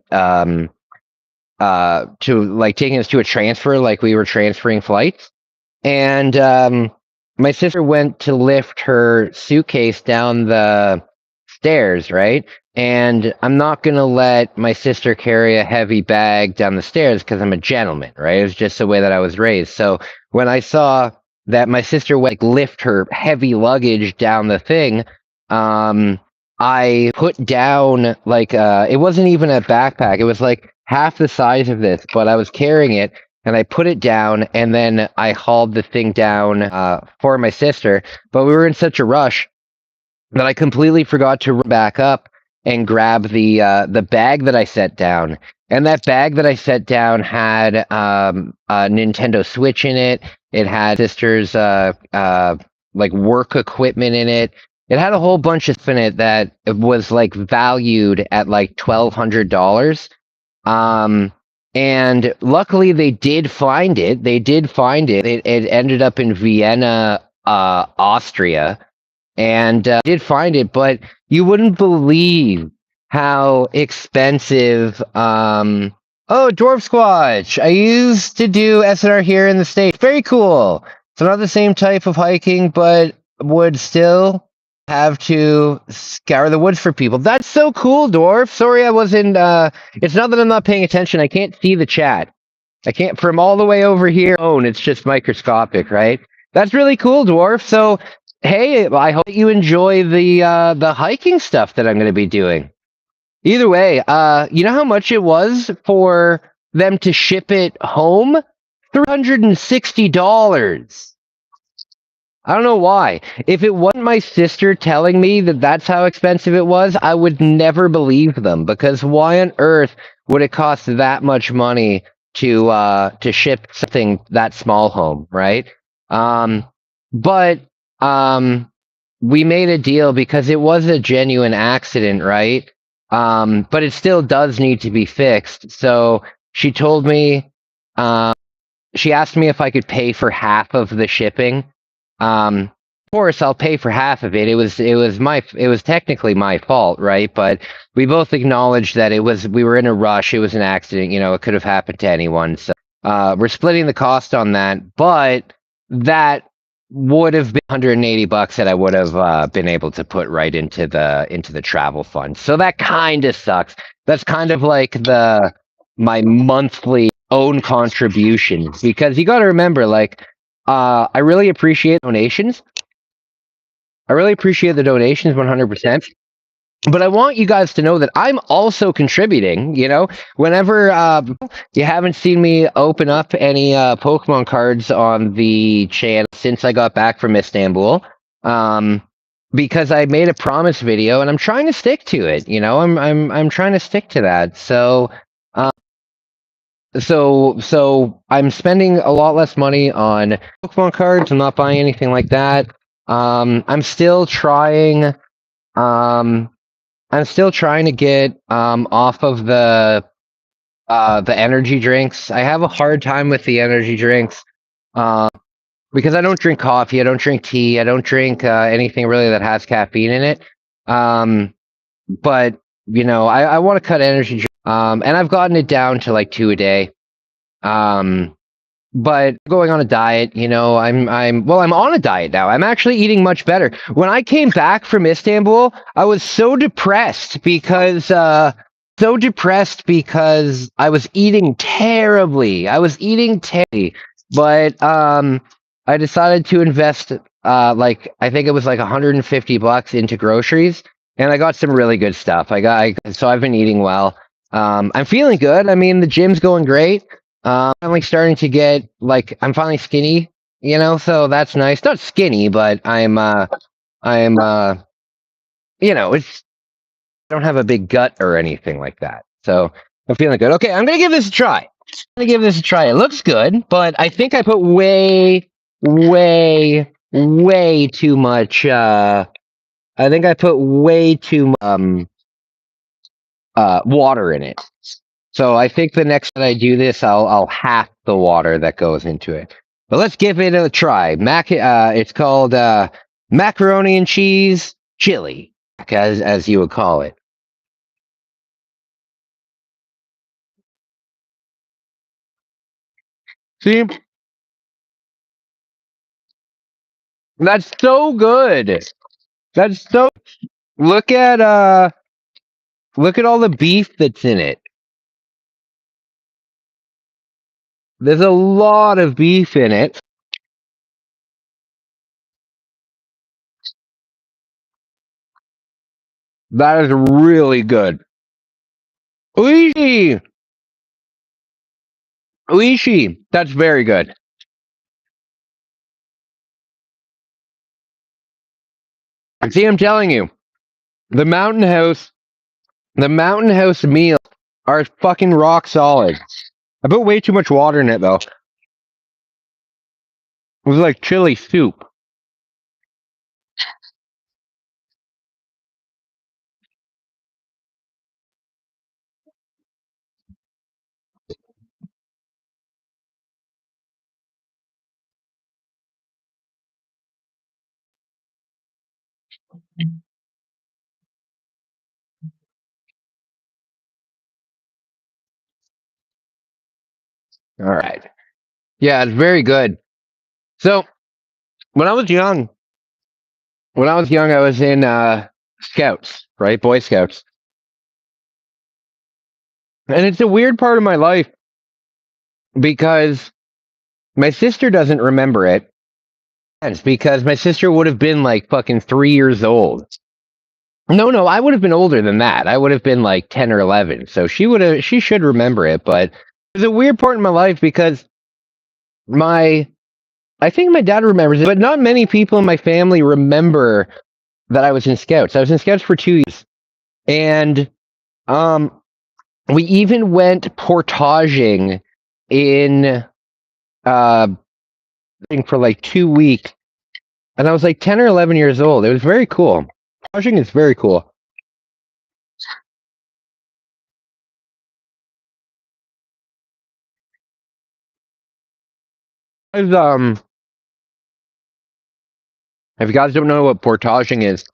transfer, like we were transferring flights. And my sister went to lift her suitcase down the stairs, right? And I'm not gonna let my sister carry a heavy bag down the stairs because I'm a gentleman, right? It's just the way that I was raised. So when I saw that my sister went like, lift her heavy luggage down the thing, I put down like it wasn't even a backpack. It was like half the size of this, but I was carrying it, and I put it down, and then I hauled the thing down for my sister. But we were in such a rush that I completely forgot to run back up and grab the bag that I set down. And that bag that I set down had a Nintendo Switch in it. It had sister's like work equipment in it. It had a whole bunch of stuff in it that was like valued at like $1,200. Um, and luckily they did find it. They did find it. It ended up in Vienna, Austria, and did find it, but you wouldn't believe how expensive. Oh, Dwarf Squatch! I used to do SNR here in the States. Very cool. It's not the same type of hiking, but would still have to scour the woods for people. That's so cool, Dwarf. Sorry, I wasn't. It's not that I'm not paying attention. I can't see the chat. I can't from all the way over here. Oh, it's just microscopic, right? That's really cool, Dwarf. So, hey, I hope you enjoy the hiking stuff that I'm going to be doing. Either way, you know how much it was for them to ship it home? $360. I don't know why. If it wasn't my sister telling me that that's how expensive it was, I would never believe them, because why on earth would it cost that much money to ship something that small home, right? But we made a deal because it was a genuine accident, right? But it still does need to be fixed. So she told me, she asked me if I could pay for half of the shipping. Of course, I'll pay for half of it. It was technically my fault, right? But we both acknowledged that we were in a rush. It was an accident. You know, it could have happened to anyone. So we're splitting the cost on that. But that would have been $180 that I would have been able to put right into the travel fund. So that kind of sucks. That's kind of like my monthly own contribution, because you got to remember, like, I really appreciate donations. I really appreciate the donations 100%. But I want you guys to know that I'm also contributing. Whenever you haven't seen me open up any Pokemon cards on the channel since I got back from Istanbul, because I made a promise video and I'm trying to stick to it. I'm trying to stick to that. So I'm spending a lot less money on Pokemon cards. I'm not buying anything like that. I'm still trying. I'm still trying to get off of the energy drinks. I have a hard time with the energy drinks because I don't drink coffee, I don't drink tea, I don't drink anything really that has caffeine in it. But I want to cut energy drinks, and I've gotten it down to like 2 a day. But going on a diet, I'm on a diet now. I'm actually eating much better. When I came back from Istanbul, I was so depressed because I was eating terribly. But I decided to invest like I think it was like $150 into groceries, and I got some really good stuff. So I've been eating well. I'm feeling good. I mean, the gym's going great. I'm like starting to get like I'm finally skinny, so that's nice. Not skinny, but it's I don't have a big gut or anything like that. So I'm feeling good. Okay, I'm gonna give this a try. It looks good, but I think I put way, way, way too much. I think I put way too water in it. So I think the next time I do this, I'll half the water that goes into it. But let's give it a try. It's called macaroni and cheese chili, as you would call it. See, that's so good. That's so. Look at all the beef that's in it. There's a lot of beef in it. That is really good. Uishi! Uishi! That's very good. See, I'm telling you, the Mountain House, meals are fucking rock solid. I put way too much water in it though. It was like chili soup. All right. Yeah, it's very good. So when I was young, I was in Scouts, right? Boy Scouts. And it's a weird part of my life because my sister doesn't remember it. It's because my sister would have been like fucking 3 years old. No, I would have been older than that. I would have been like 10 or 11. So she should remember it. But it's a weird part in my life because I think my dad remembers it, but not many people in my family remember that I was in Scouts. I was in Scouts for 2 years. And um, we even went portaging in for like 2 weeks, and I was like 10 or 11 years old. It was very cool. Portaging is very cool. Guys, if you guys don't know what portaging is,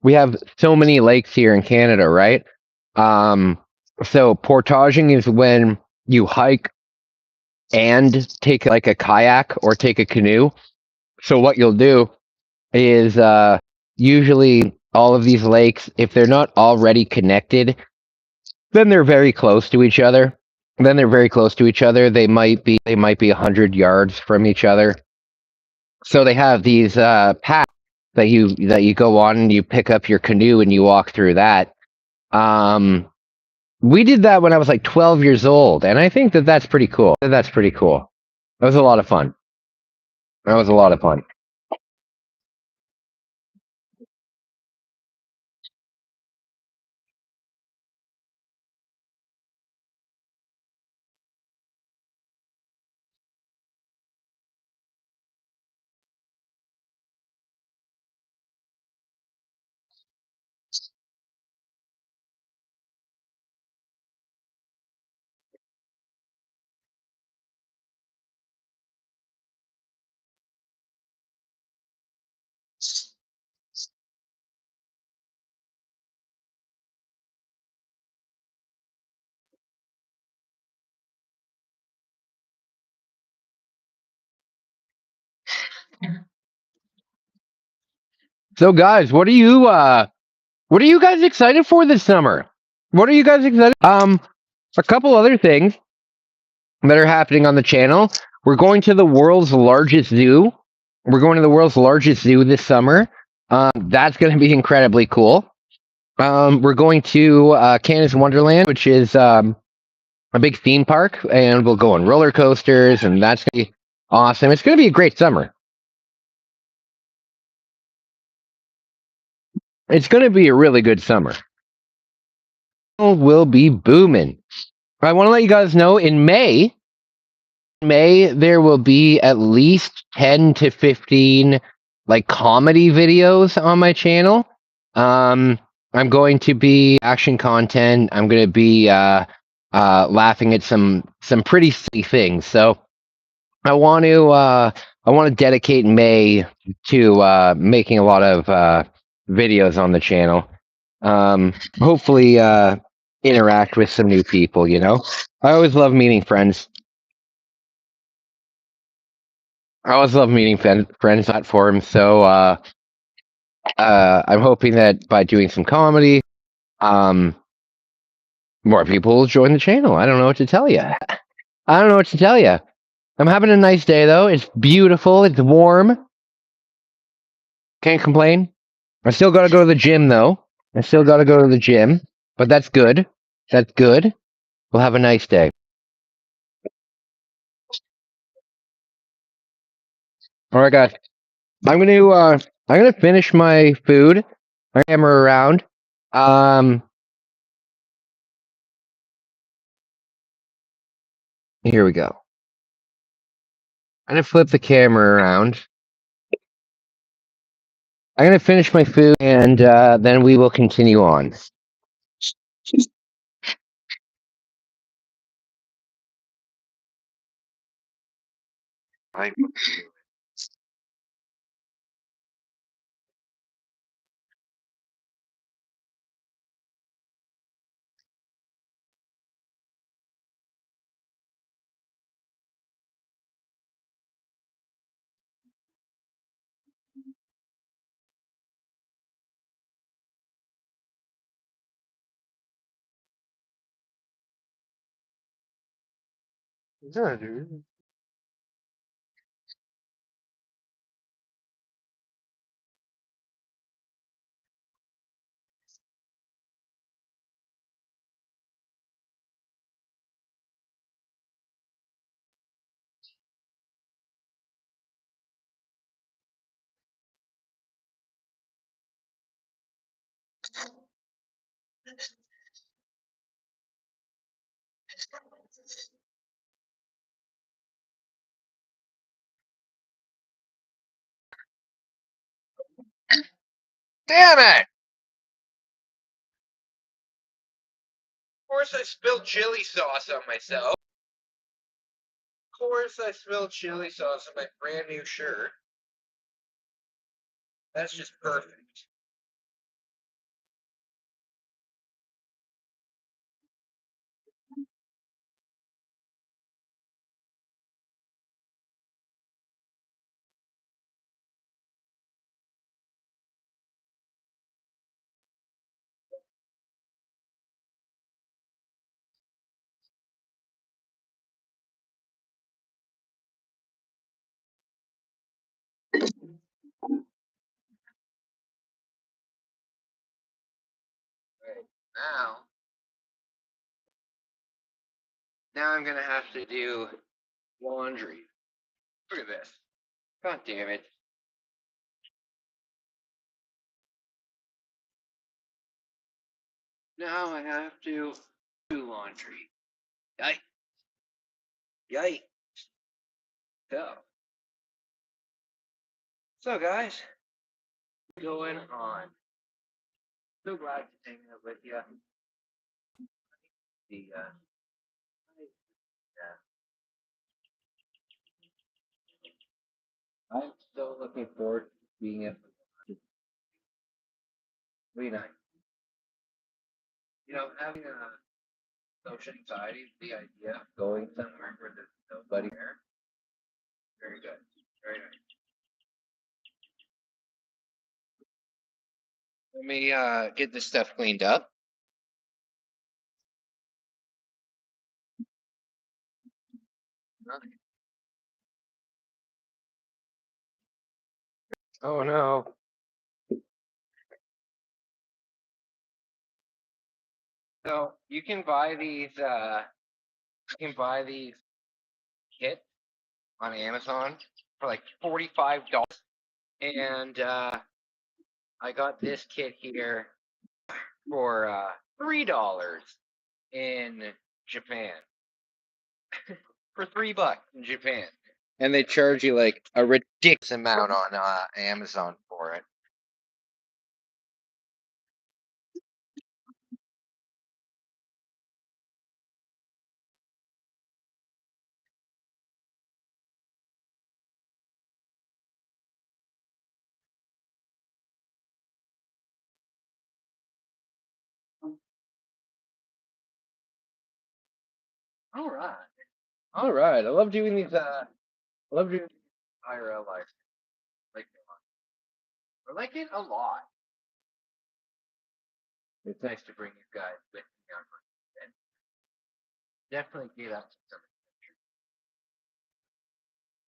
we have so many lakes here in Canada, right? So portaging is when you hike and take like a kayak or take a canoe. So what you'll do is usually all of these lakes, if they're not already connected, then they're very close to each other. They might be 100 yards from each other. So they have these paths that you go on and you pick up your canoe and you walk through that. We did that when I was like 12 years old, and I think that that's pretty cool. That's pretty cool. That was a lot of fun. That was a lot of fun. So, guys, what are you guys excited for this summer? What are you guys excited? A couple other things that are happening on the channel. We're going to the world's largest zoo. We're going to the world's largest zoo this summer. That's going to be incredibly cool. We're going to Canada's Wonderland, which is a big theme park, and we'll go on roller coasters, and that's going to be awesome. It's going to be a great summer. It's going to be a really good summer. Will be booming. I want to let you guys know in May there will be at least 10 to 15 like comedy videos on my channel. I'm going to be action content. I'm going to be laughing at some pretty silly things. So I want to dedicate May to making a lot of videos on the channel. Hopefully interact with some new people. I always love meeting friends. I always love meeting friends on forums. So I'm hoping that by doing some comedy, um, more people will join the channel. I don't know what to tell you. I don't know what to tell you. I'm having a nice day though. It's beautiful. It's warm. Can't complain. I still got to go to the gym though. I still got to go to the gym, but that's good. That's good. We'll have a nice day. All right, guys. I'm gonna finish my food. I camera around. Um, Here we go. I'm gonna flip the camera around. I'm gonna finish my food, and then we will continue on. Damn it! Of course, I spilled chili sauce on myself. Of course, I spilled chili sauce on my brand new shirt. That's just perfect. Now I'm gonna have to do laundry. Look at this. God damn it. Now I have to do laundry. Yikes. Yikes. So guys, what's going on? So glad to hang out with you. The I'm so looking forward to being able to be nice. Having a social anxiety is the idea of going somewhere where there's nobody there. Very good. Very nice. Let me get this stuff cleaned up. Oh no. So you can buy these kits on Amazon for like $45. And I got this kit here for $3 in Japan. For $3 in Japan. And they charge you like a ridiculous amount on Amazon for it. All right. All right. I love doing these I love doing IRL live. Like I like it a lot. It's nice to bring you guys with me on my event. Definitely get up to some adventure.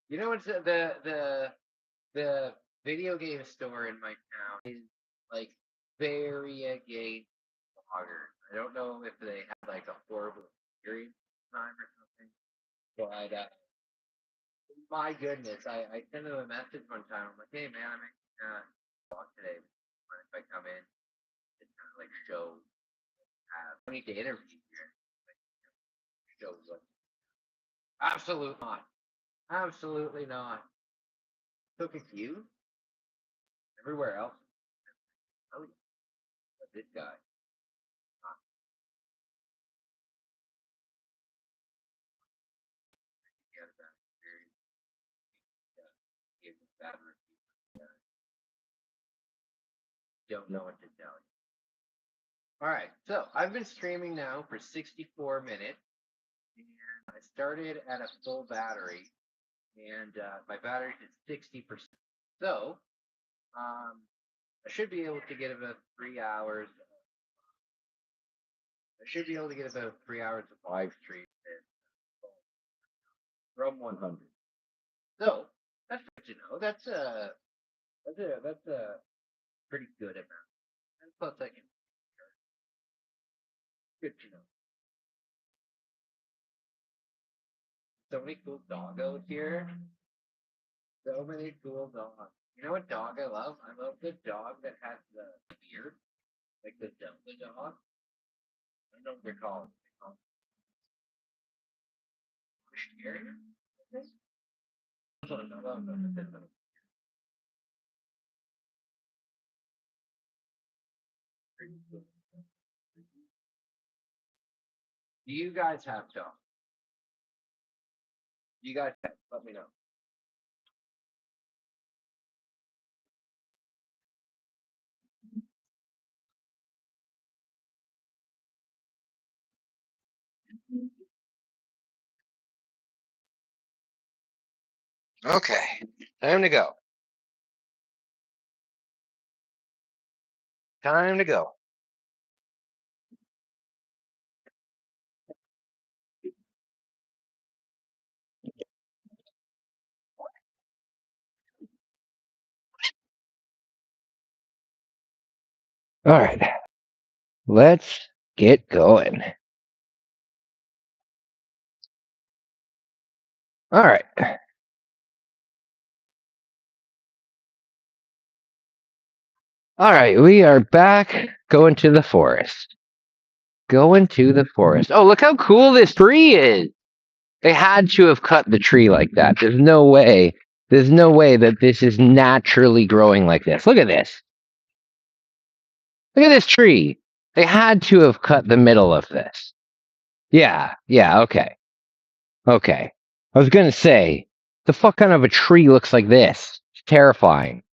You know what's the video game store in my town is like very against bloggers. I don't know if they had like a horrible experience time or something, but my goodness, I sent them a message one time. I'm like, hey man, I'm making blog today. Mind if I come in and kind of like show I need to interview here. Like, show what? Absolutely not. Absolutely not. So confused. Everywhere else. Oh, but this guy. He has that experience. He has a bad review. Don't know what to tell you. All right, so I've been streaming now for 64 minutes, and I started at a full battery, and my battery's at 60%. So I should be able to get about 3 hours. I should be able to get about 3 hours of live stream from 100. So that's good to know. That's a pretty good amount. And plus, I can. Good to know. So many cool doggos here. So many cool dogs. You know what dog I love? I love the dog that has the beard, like the Delta dog. I don't know what they're called. They're called Bush Terrier. I love them. Do you guys have dogs? You guys have, let me know. Okay, time to go. Time to go. All right, let's get going. All right. All right, we are back going to the forest. Going to the forest. Oh, look how cool this tree is. They had to have cut the tree like that. There's no way. There's no way that this is naturally growing like this. Look at this. Look at this tree. They had to have cut the middle of this. Yeah, okay. Okay. I was gonna say, the fuck kind of a tree looks like this? It's terrifying.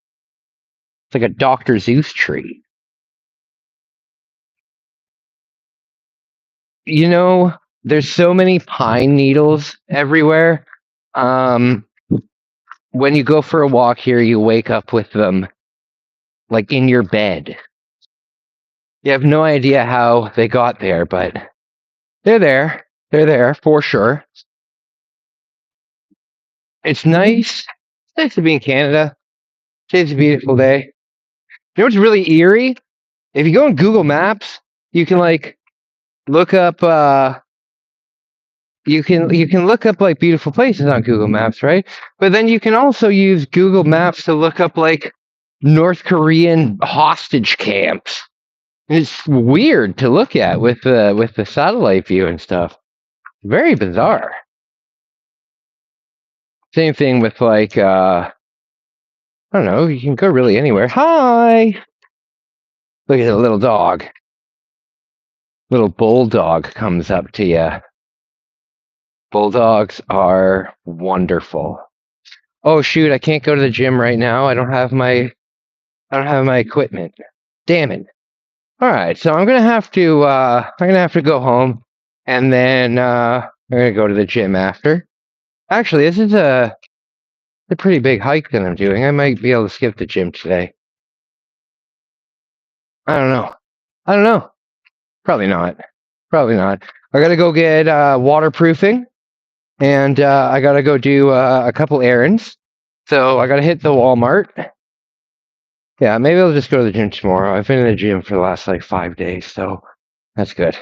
It's like a Dr. Zeus tree. You know, there's so many pine needles everywhere. Um, when you go for a walk here, you wake up with them like in your bed. You have no idea how they got there, but they're there. They're there for sure. It's nice. It's nice to be in Canada. Today's a beautiful day. You know what's really eerie? If you go on Google Maps, you can like look up you can look up like beautiful places on Google Maps, right? But then you can also use Google Maps to look up like North Korean hostage camps. It's weird to look at with the satellite view and stuff. Very bizarre. Same thing with like I don't know, you can go really anywhere. Hi. Look at the little dog. Little bulldog comes up to you. Bulldogs are wonderful. Oh shoot, I can't go to the gym right now. I don't have my equipment. Damn it. All right, so I'm gonna have to go home and then I'm gonna go to the gym after. Actually, this is a pretty big hike that I'm doing. I might be able to skip the gym today. I don't know. I don't know. Probably not. Probably not. I gotta go get waterproofing, and I gotta go do a couple errands. So I gotta hit the Walmart. Yeah, maybe I'll just go to the gym tomorrow. I've been in the gym for the last like 5 days, so that's good.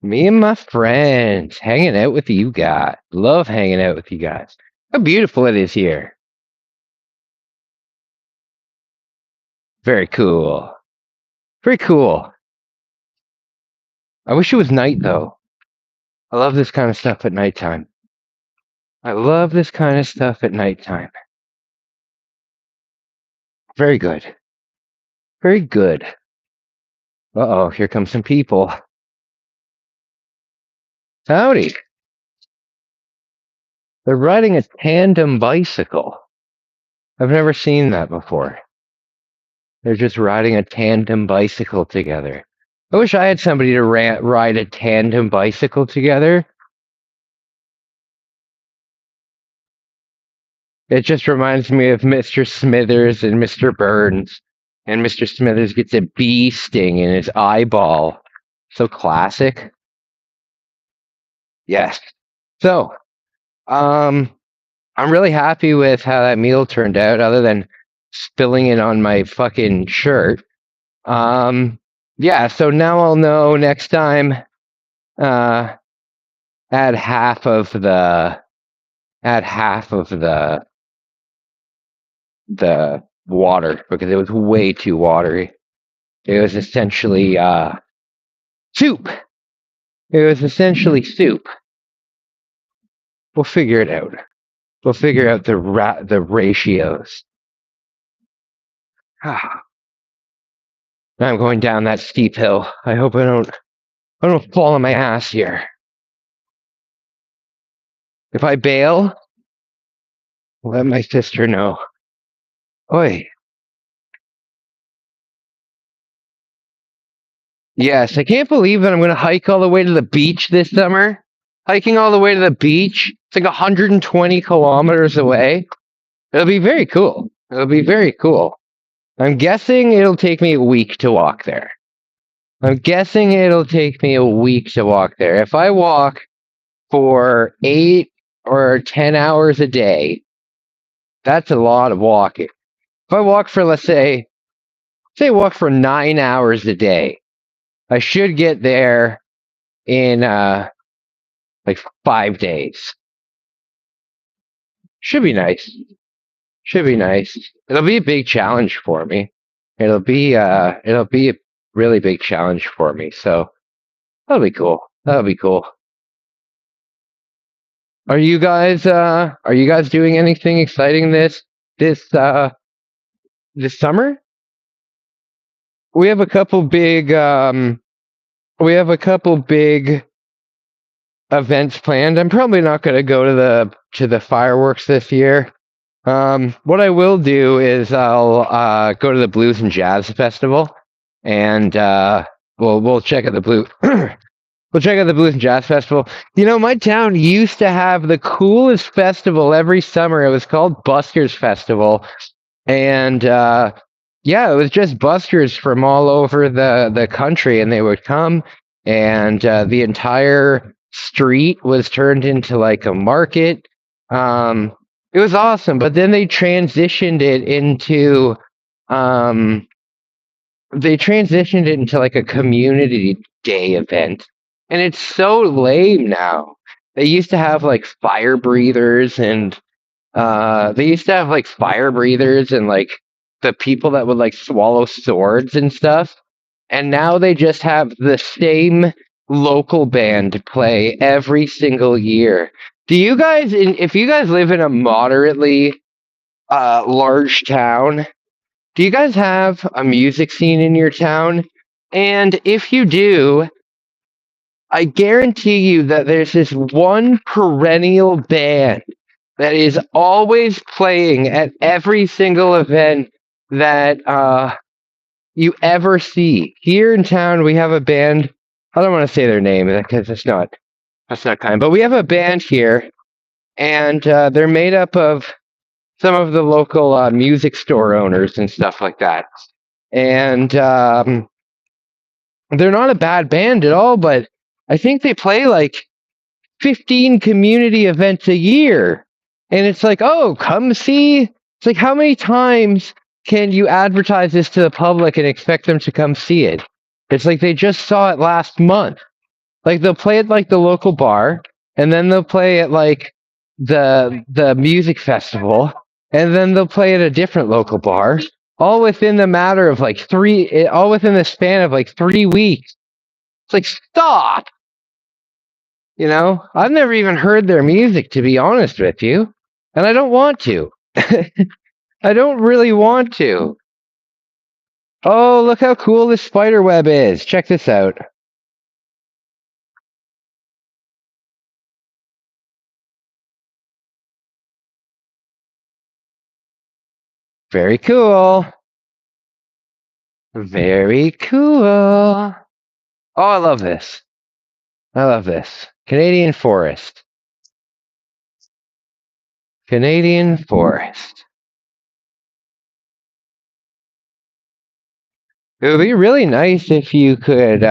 Me and my friends hanging out with you guys. Love hanging out with you guys. How beautiful it is here. Very cool. Very cool. I wish it was night though. I love this kind of stuff at nighttime. I love this kind of stuff at nighttime. Very good. Very good. Uh-oh, here come some people. Howdy. They're riding a tandem bicycle. I've never seen that before. They're just riding a tandem bicycle together. I wish I had somebody to ride a tandem bicycle together. It just reminds me of Mr. Smithers and Mr. Burns. And Mr. Smithers gets a bee sting in his eyeball. So classic. Yes. So, I'm really happy with how that meal turned out, other than spilling it on my fucking shirt. Yeah, so now I'll know next time. Uh, add half of the the water because it was way too watery. It was essentially soup. It was essentially soup. We'll figure it out. We'll figure out the ratios. I'm going down that steep hill. I hope I don't fall on my ass here. If I bail, let my sister know. Oi. Yes, I can't believe that I'm going to hike all the way to the beach this summer. Hiking all the way to the beach. It's like 120 kilometers away. It'll be very cool. It'll be very cool. I'm guessing it'll take me a week to walk there. I'm guessing it'll take me a week to walk there. If I walk for 8 or 10 hours a day, that's a lot of walking. If I walk for, let's say walk for 9 hours a day, I should get there in like 5 days. Should be nice. Should be nice. It'll be a big challenge for me. It'll be a really big challenge for me. So that'll be cool. That'll be cool. Are you guys doing anything exciting this summer? We have a couple big events planned. I'm probably not going to go to the fireworks this year. What I will do is I'll go to the Blues and Jazz Festival, and we'll check out the blue. We'll check out the Blues and Jazz Festival. You know, my town used to have the coolest festival every summer. It was called Buskers Festival, and yeah, it was just buskers from all over the country, and they would come, and the entire street was turned into like a market. Um, it was awesome, but then um, they transitioned it into like a community day event, and it's so lame now. They used to have like fire breathers and like the people that would like swallow swords and stuff. And now they just have the same local band play every single year. If you guys live in a moderately large town, do you guys have a music scene in your town? And if you do, I guarantee you that there's this one perennial band that is always playing at every single event that you ever see. Here in town, we have a band. I don't want to say their name because that's not kind. But we have a band here, and they're made up of some of the local music store owners and stuff like that. And they're not a bad band at all, but I think they play like 15 community events a year. And it's like, oh, come see. It's like, how many times can you advertise this to the public and expect them to come see it? It's like they just saw it last month. Like they'll play at like the local bar, and then they'll play at like the music festival, and then they'll play at a different local bar, all within the span of like 3 weeks. It's like, stop. You know, I've never even heard their music, to be honest with you, and I don't want to. I don't really want to. Oh, look how cool this spider web is. Check this out. Very cool. Very cool. Oh, I love this. I love this. Canadian forest. Canadian forest. It would be really nice if you could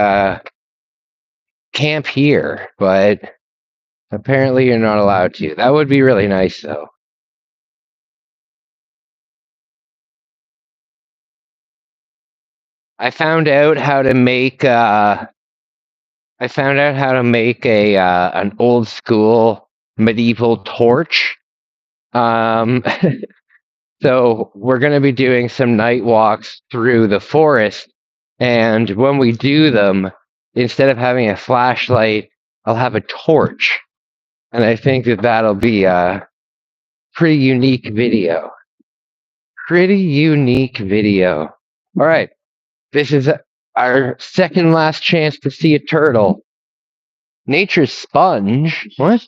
camp here, but apparently you're not allowed to. That would be really nice, though. I found out how to make a an old school medieval torch. Um, so we're going to be doing some night walks through the forest, and when we do them, instead of having a flashlight, I'll have a torch, and I think that that'll be a pretty unique video. Pretty unique video. All right, this is our second last chance to see a turtle. Nature's sponge. What?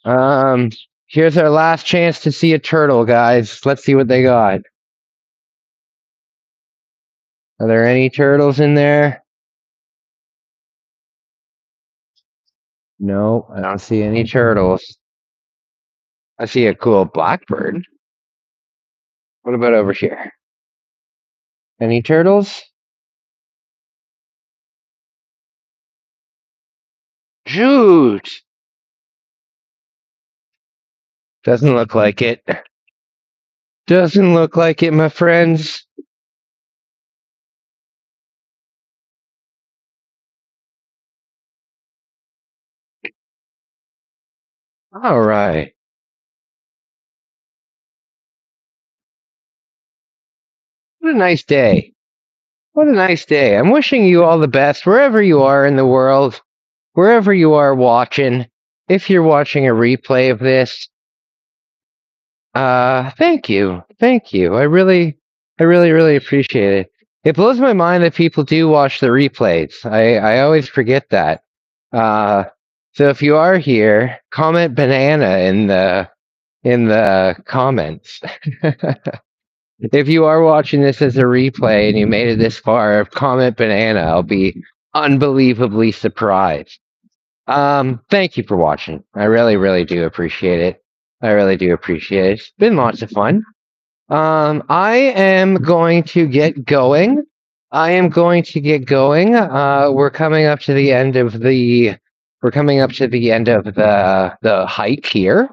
Um, Here's our last chance to see a turtle, guys. Let's see what they got. Are there any turtles in there? No, I don't see any turtles. I see a cool blackbird. What about over here? Any turtles? Shoot! Doesn't look like it. Doesn't look like it, my friends. All right. What a nice day. What a nice day. I'm wishing you all the best wherever you are in the world, wherever you are watching. If you're watching a replay of this, thank you. Thank you. I really appreciate it. It blows my mind that people do watch the replays. I always forget that. Uh, so if you are here, comment banana in the comments. If you are watching this as a replay and you made it this far, comment banana. I'll be unbelievably surprised. Thank you for watching. I really do appreciate it. I really do appreciate it. It's been lots of fun. I am going to get going. I am going to get going. We're coming up to the end of the hike here.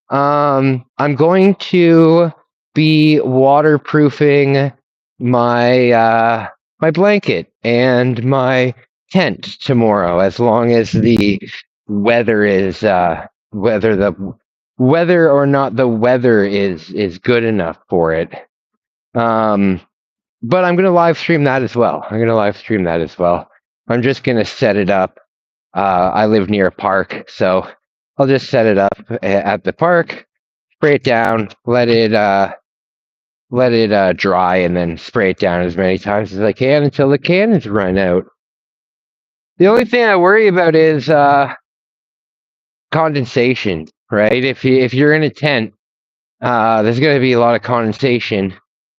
I'm going to be waterproofing my blanket and my tent tomorrow, as long as the weather is whether or not the weather is good enough for it. Um, but I'm gonna live stream that as well. I'm just gonna set it up. I live near a park, so I'll just set it up at the park, spray it down, let it dry, and then spray it down as many times as I can until the cannons run out. The only thing I worry about is condensation, right? If you're in a tent, there's going to be a lot of condensation,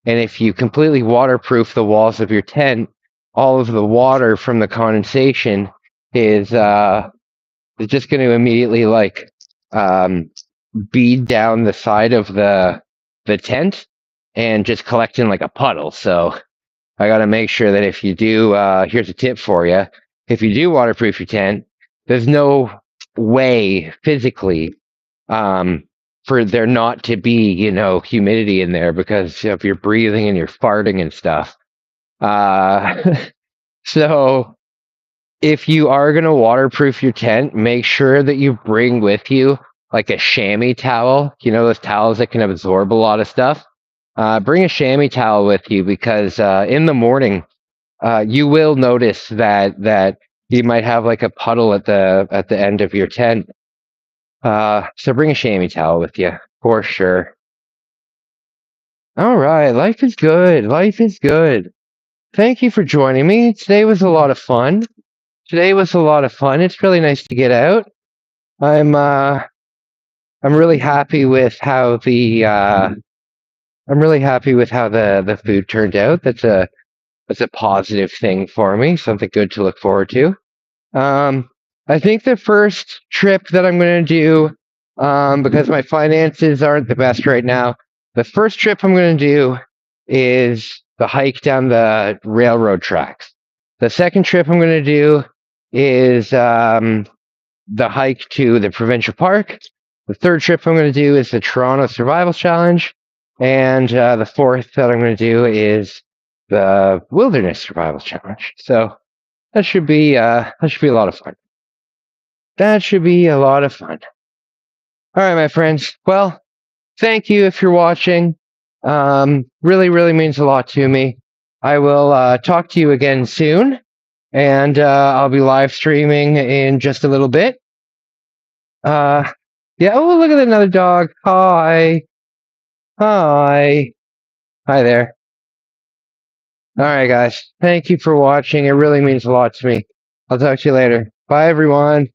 and if you completely waterproof the walls of your tent, all of the water from the condensation is just going to immediately um, bead down the side of the tent and just collect in like a puddle. So I got to make sure that if you do, here's a tip for you: if you do waterproof your tent, there's no way physically for there not to be, humidity in there, because if you're breathing and you're farting and stuff. Uh, so if you are going to waterproof your tent, make sure that you bring with you like a chamois towel. You know, those towels that can absorb a lot of stuff. Bring a chamois towel with you, because in the morning, you will notice that you might have like a puddle at the end of your tent. So bring a chamois towel with you for sure. All right, life is good. Life is good. Thank you for joining me. Today was a lot of fun. It's really nice to get out. I'm uh I'm really happy with how the food turned out. That's a positive thing for me. Something good to look forward to. Um, I think the first trip that I'm going to do, because my finances aren't the best right now, the first trip I'm going to do is the hike down the railroad tracks. The second trip I'm going to do is the hike to the provincial park. The third trip I'm going to do is the Toronto Survival Challenge. And the fourth that I'm going to do is the Wilderness Survival Challenge. So that should be a lot of fun. That should be a lot of fun. All right, my friends. Well, thank you if you're watching. Really means a lot to me. I will talk to you again soon, and I'll be live streaming in just a little bit. Yeah. Oh, look at another dog. Hi. Hi. Hi there. All right, guys. Thank you for watching. It really means a lot to me. I'll talk to you later. Bye, everyone.